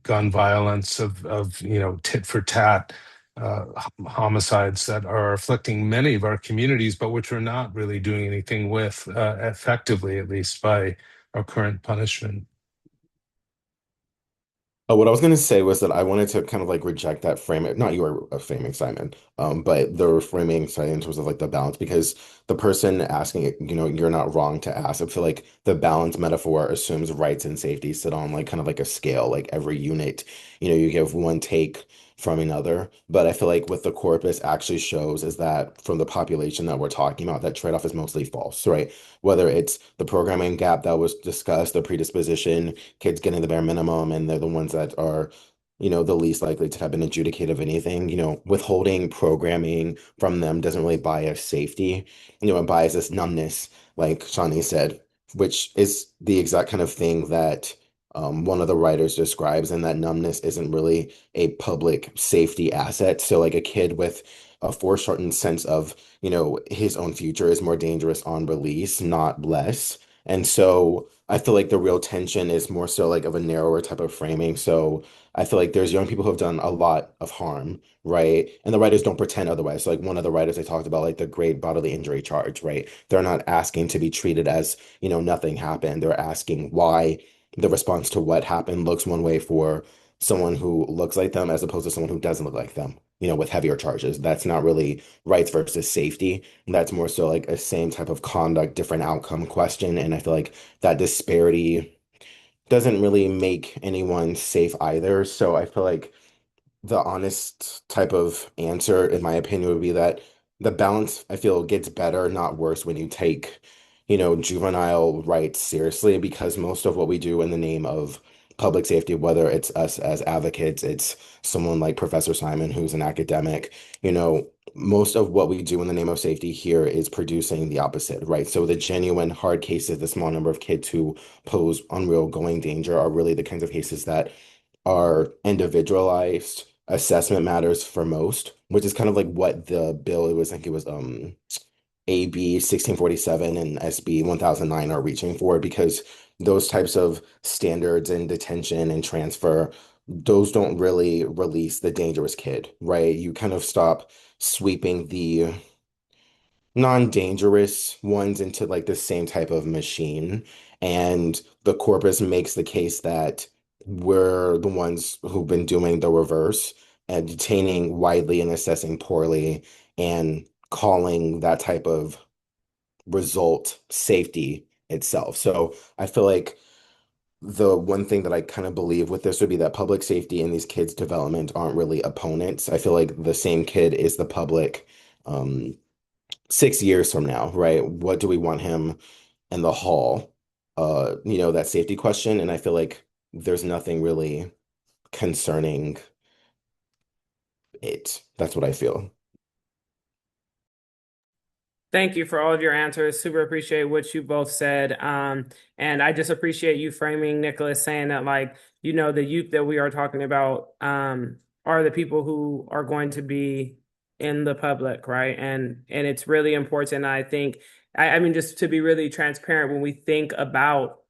gun violence, of tit for tat homicides that are afflicting many of our communities, but which we're not really doing anything with effectively, at least by our current punishment. What I was going to say was that I wanted to kind of like reject that frame, not your framing, Simon, but the framing side in terms of like the balance, because the person asking it, you're not wrong to ask. I feel like the balance metaphor assumes rights and safety sit on like kind of like a scale, like every unit, you give one take from another. But I feel like what the corpus actually shows is that from the population that we're talking about, that trade-off is mostly false, right? Whether it's the programming gap that was discussed, the predisposition, kids getting the bare minimum, and they're the ones that are, the least likely to have been adjudicated of anything. Withholding programming from them doesn't really buy us safety. It buys us numbness, like Shawnee said, which is the exact kind of thing that one of the writers describes, and that numbness isn't really a public safety asset. So, like a kid with a foreshortened sense of, his own future is more dangerous on release, not less. And so I feel like the real tension is more so like of a narrower type of framing. So I feel like there's young people who have done a lot of harm, right? And the writers don't pretend otherwise. So like one of the writers, they talked about like the great bodily injury charge, right? They're not asking to be treated as, nothing happened. They're asking why the response to what happened looks one way for someone who looks like them as opposed to someone who doesn't look like them. with heavier charges. That's not really rights versus safety. That's more so like a same type of conduct, different outcome question. And I feel like that disparity doesn't really make anyone safe either. So I feel like the honest type of answer, in my opinion, would be that the balance, I feel, gets better, not worse, when you take, juvenile rights seriously, because most of what we do in the name of public safety, whether it's us as advocates, it's someone like Professor Simon, who's an academic, most of what we do in the name of safety here is producing the opposite, right? So the genuine hard cases, the small number of kids who pose unreal going danger are really the kinds of cases that are individualized. Assessment matters for most, which is kind of like what the bill, it was, I think it was AB 1647 and SB 1009 are reaching for, because those types of standards in detention and transfer, those don't really release the dangerous kid, right? You kind of stop sweeping the non-dangerous ones into like the same type of machine. And the corpus makes the case that we're the ones who've been doing the reverse and detaining widely and assessing poorly and calling that type of result safety itself. So I feel like the one thing that I kind of believe with this would be that public safety and these kids' development aren't really opponents. I feel like the same kid is the public. 6 years from now, right? What do we want him in the hall? That safety question. And I feel like there's nothing really concerning it. That's what I feel. Thank you for all of your answers. Super appreciate what you both said. And I just appreciate you framing, Nicholas, saying that the youth that we are talking about are the people who are going to be in the public, right? And it's really important. I think, I mean, just to be really transparent, when we think about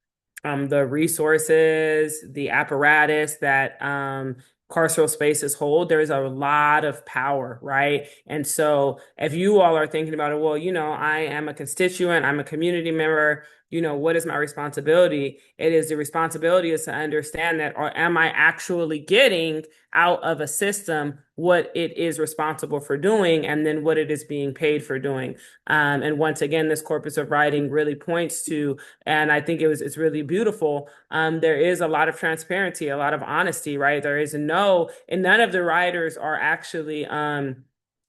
the resources, the apparatus that carceral spaces hold, there's a lot of power, right? And so if you all are thinking about it, well, I am a constituent, I'm a community member, what is my responsibility? The responsibility is to understand that, or am I actually getting out of a system what it is responsible for doing, and then what it is being paid for doing. And once again, this corpus of writing really points to, and I think it's really beautiful. There is a lot of transparency, a lot of honesty, right? There is and none of the writers are actually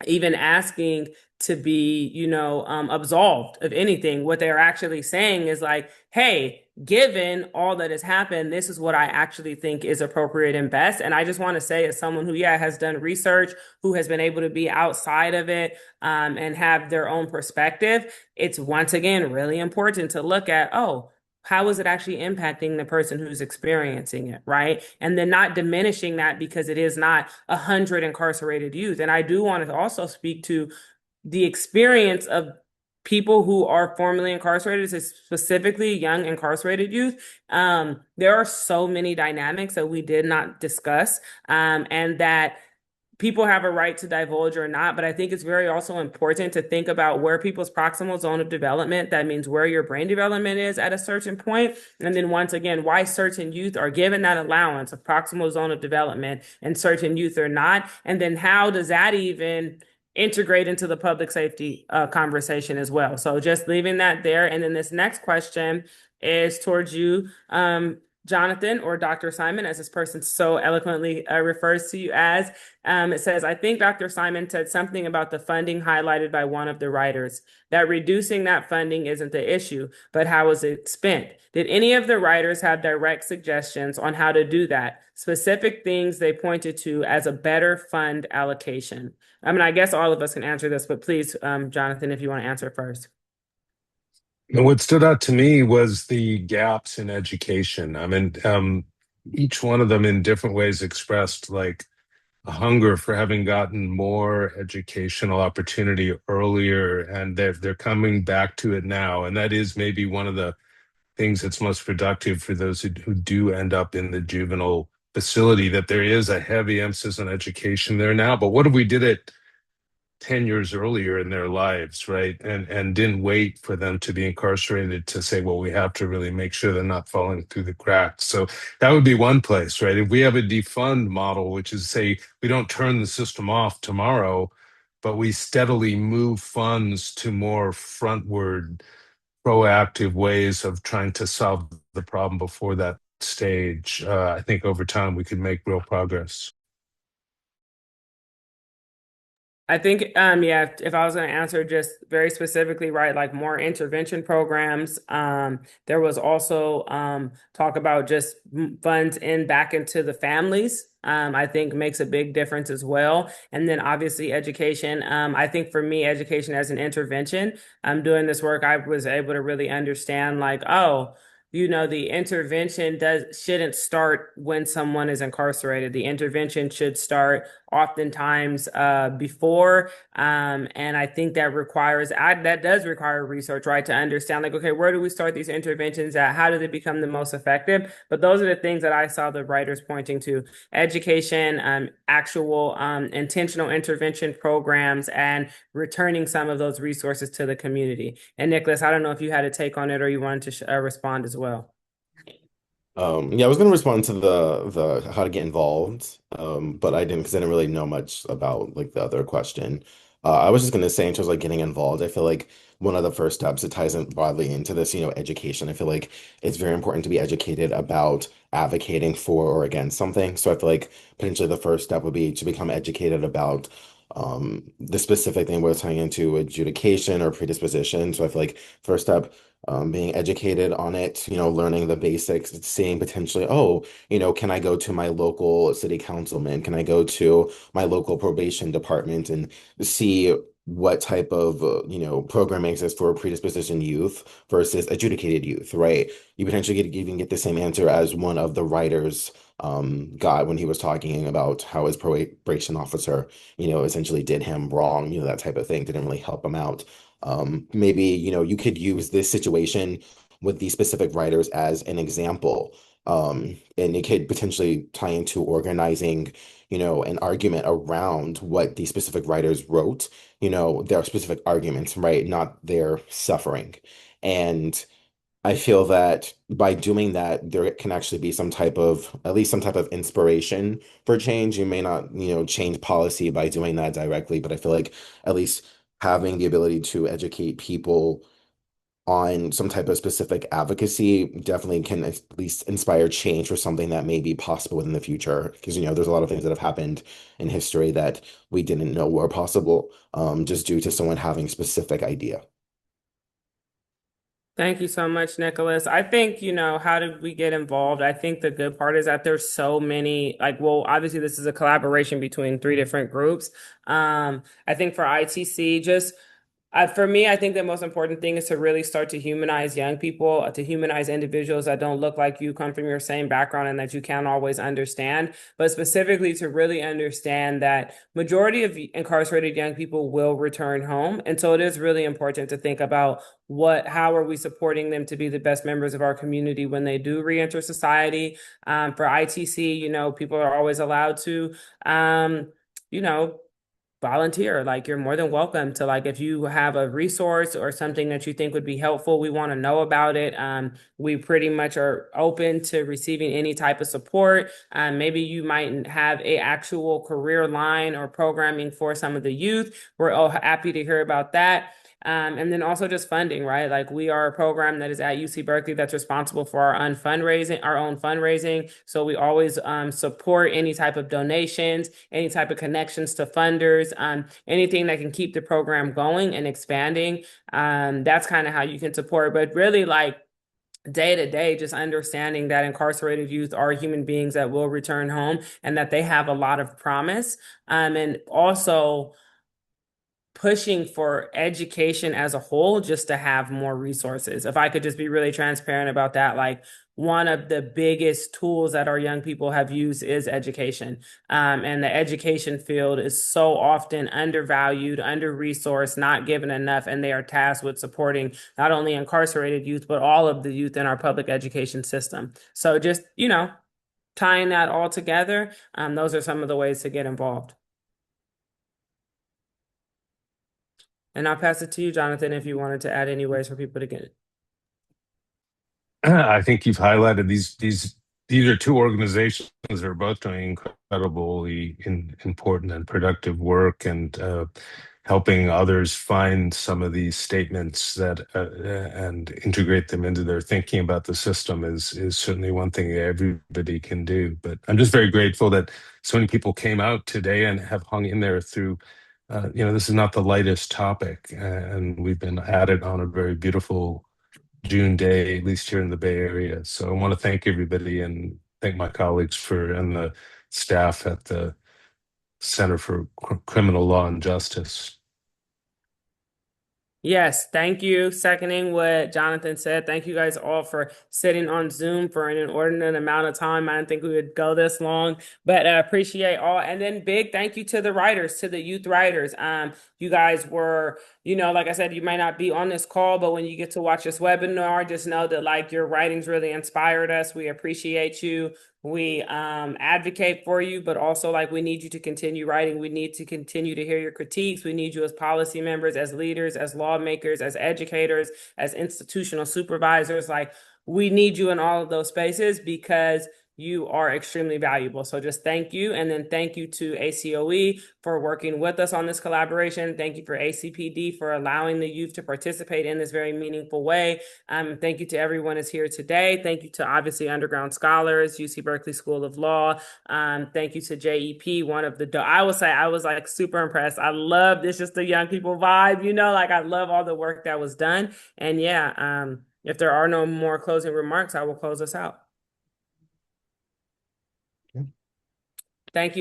even asking to be, absolved of anything. What they're actually saying is like, hey, given all that has happened, this is what I actually think is appropriate and best. And I just want to say, as someone who, has done research, who has been able to be outside of it and have their own perspective, it's once again really important to look at, how is it actually impacting the person who's experiencing it, right? And then not diminishing that because it is not 100 incarcerated youth. And I do want to also speak to the experience of people who are formerly incarcerated, specifically young incarcerated youth. There are so many dynamics that we did not discuss, and that people have a right to divulge or not, but I think it's very also important to think about where people's proximal zone of development, that means where your brain development is at a certain point. And then once again, why certain youth are given that allowance of proximal zone of development and certain youth are not. And then how does that even integrate into the public safety conversation as well? So just leaving that there. And then this next question is towards you, Jonathan, or Dr. Simon, as this person so eloquently refers to you as. It says, I think Dr. Simon said something about the funding highlighted by one of the writers, that reducing that funding isn't the issue, but how is it spent? Did any of the writers have direct suggestions on how to do that? Specific things they pointed to as a better fund allocation? I mean, I guess all of us can answer this, but please, Jonathan, if you want to answer first. And what stood out to me was the gaps in education. I mean, each one of them in different ways expressed like a hunger for having gotten more educational opportunity earlier, and they're coming back to it now. And that is maybe one of the things that's most productive for those who do end up in the juvenile facility, that there is a heavy emphasis on education there now. But what if we did it 10 years earlier in their lives, right? And didn't wait for them to be incarcerated to say, well, we have to really make sure they're not falling through the cracks. So that would be one place, right? If we have a defund model, which is say we don't turn the system off tomorrow, but we steadily move funds to more frontward, proactive ways of trying to solve the problem before that stage, I think over time we could make real progress. I think, yeah, if I was going to answer just very specifically, right, like more intervention programs. There was also talk about just funds in back into the families. I think makes a big difference as well. And then obviously education. I think for me, education as an intervention, doing this work, I was able to really understand like, oh, the intervention shouldn't start when someone is incarcerated. The intervention should start oftentimes before. And I think that does require research, right? To understand like, okay, where do we start these interventions at? How do they become the most effective? But those are the things that I saw the writers pointing to: education, actual intentional intervention programs, and returning some of those resources to the community. And Nicholas, I don't know if you had a take on it or you wanted to respond as well. Yeah, I was gonna respond to the how to get involved, but I didn't because I didn't really know much about like the other question. I was just gonna say in terms of like getting involved, I feel like one of the first steps, it ties in broadly into this, education. I feel like it's very important to be educated about advocating for or against something. So I feel like potentially the first step would be to become educated about the specific thing we're tying into adjudication or predisposition. So I feel like first step, being educated on it, learning the basics, seeing potentially, oh, can I go to my local city councilman? Can I go to my local probation department and see what type of, programming exists for predisposition youth versus adjudicated youth, right? You potentially even get the same answer as one of the writers got when he was talking about how his probation officer, essentially did him wrong, that type of thing, didn't really help him out. Maybe, you could use this situation with these specific writers as an example. And it could potentially tie into organizing, an argument around what these specific writers wrote, their specific arguments, right? Not their suffering. And I feel that by doing that, there can actually be at least some type of inspiration for change. You may not, change policy by doing that directly, but I feel like at least having the ability to educate people on some type of specific advocacy definitely can at least inspire change for something that may be possible in the future. Because, there's a lot of things that have happened in history that we didn't know were possible, just due to someone having specific idea. Thank you so much, Nicholas. I think, how did we get involved? I think the good part is that there's so many, like, well, obviously this is a collaboration between three different groups. I think for ITC, for me, I think the most important thing is to really start to humanize young people, to humanize individuals that don't look like you, come from your same background, and that you can't always understand. But specifically to really understand that majority of incarcerated young people will return home. And so it is really important to think about how are we supporting them to be the best members of our community when they do reenter society. For ITC, people are always allowed to, you know, volunteer. Like, you're more than welcome to, like, if you have a resource or something that you think would be helpful, we want to know about it. We pretty much are open to receiving any type of support. Maybe you might have a actual career line or programming for some of the youth. We're all happy to hear about that. And then also just funding, right? Like, we are a program that is at UC Berkeley that's responsible for our own fundraising. So we always support any type of donations, any type of connections to funders, anything that can keep the program going and expanding. That's kind of how you can support. But really, like, day to day, just understanding that incarcerated youth are human beings that will return home and that they have a lot of promise. And also pushing for education as a whole, just to have more resources. If I could just be really transparent about that, like, one of the biggest tools that our young people have used is education. And the education field is so often undervalued, under-resourced, not given enough, and they are tasked with supporting not only incarcerated youth, but all of the youth in our public education system. So just, tying that all together, those are some of the ways to get involved. And I'll pass it to you, Jonathan, if you wanted to add any ways for people to get it. I think you've highlighted these are two organizations that are both doing incredibly important and productive work, and helping others find some of these statements that and integrate them into their thinking about the system is certainly one thing that everybody can do. But I'm just very grateful that so many people came out today and have hung in there through. This is not the lightest topic, and we've been at it on a very beautiful June day, at least here in the Bay Area. So I want to thank everybody and thank my colleagues and the staff at the Center for Criminal Law and Justice. Yes, thank you. Seconding what Jonathan said. Thank you guys all for sitting on Zoom for an inordinate amount of time. I didn't think we would go this long, but I appreciate all. And then big thank you to the writers, to the youth writers. You guys were, like I said, you may not be on this call, but when you get to watch this webinar, just know that like your writings really inspired us. We appreciate you. We advocate for you, but also like we need you to continue writing. We need to continue to hear your critiques. We need you as policy members, as leaders, as lawmakers, as educators, as institutional supervisors. Like we need you in all of those spaces because you are extremely valuable. So just thank you. And then thank you to ACOE for working with us on this collaboration. Thank you for ACPD for allowing the youth to participate in this very meaningful way. Thank you to everyone who's here today. Thank you to obviously Underground Scholars, UC Berkeley School of Law. Thank you to JEP, one of the, I would say I was like super impressed. I love this, just the young people vibe, like I love all the work that was done. And yeah, if there are no more closing remarks, I will close us out. Thank you.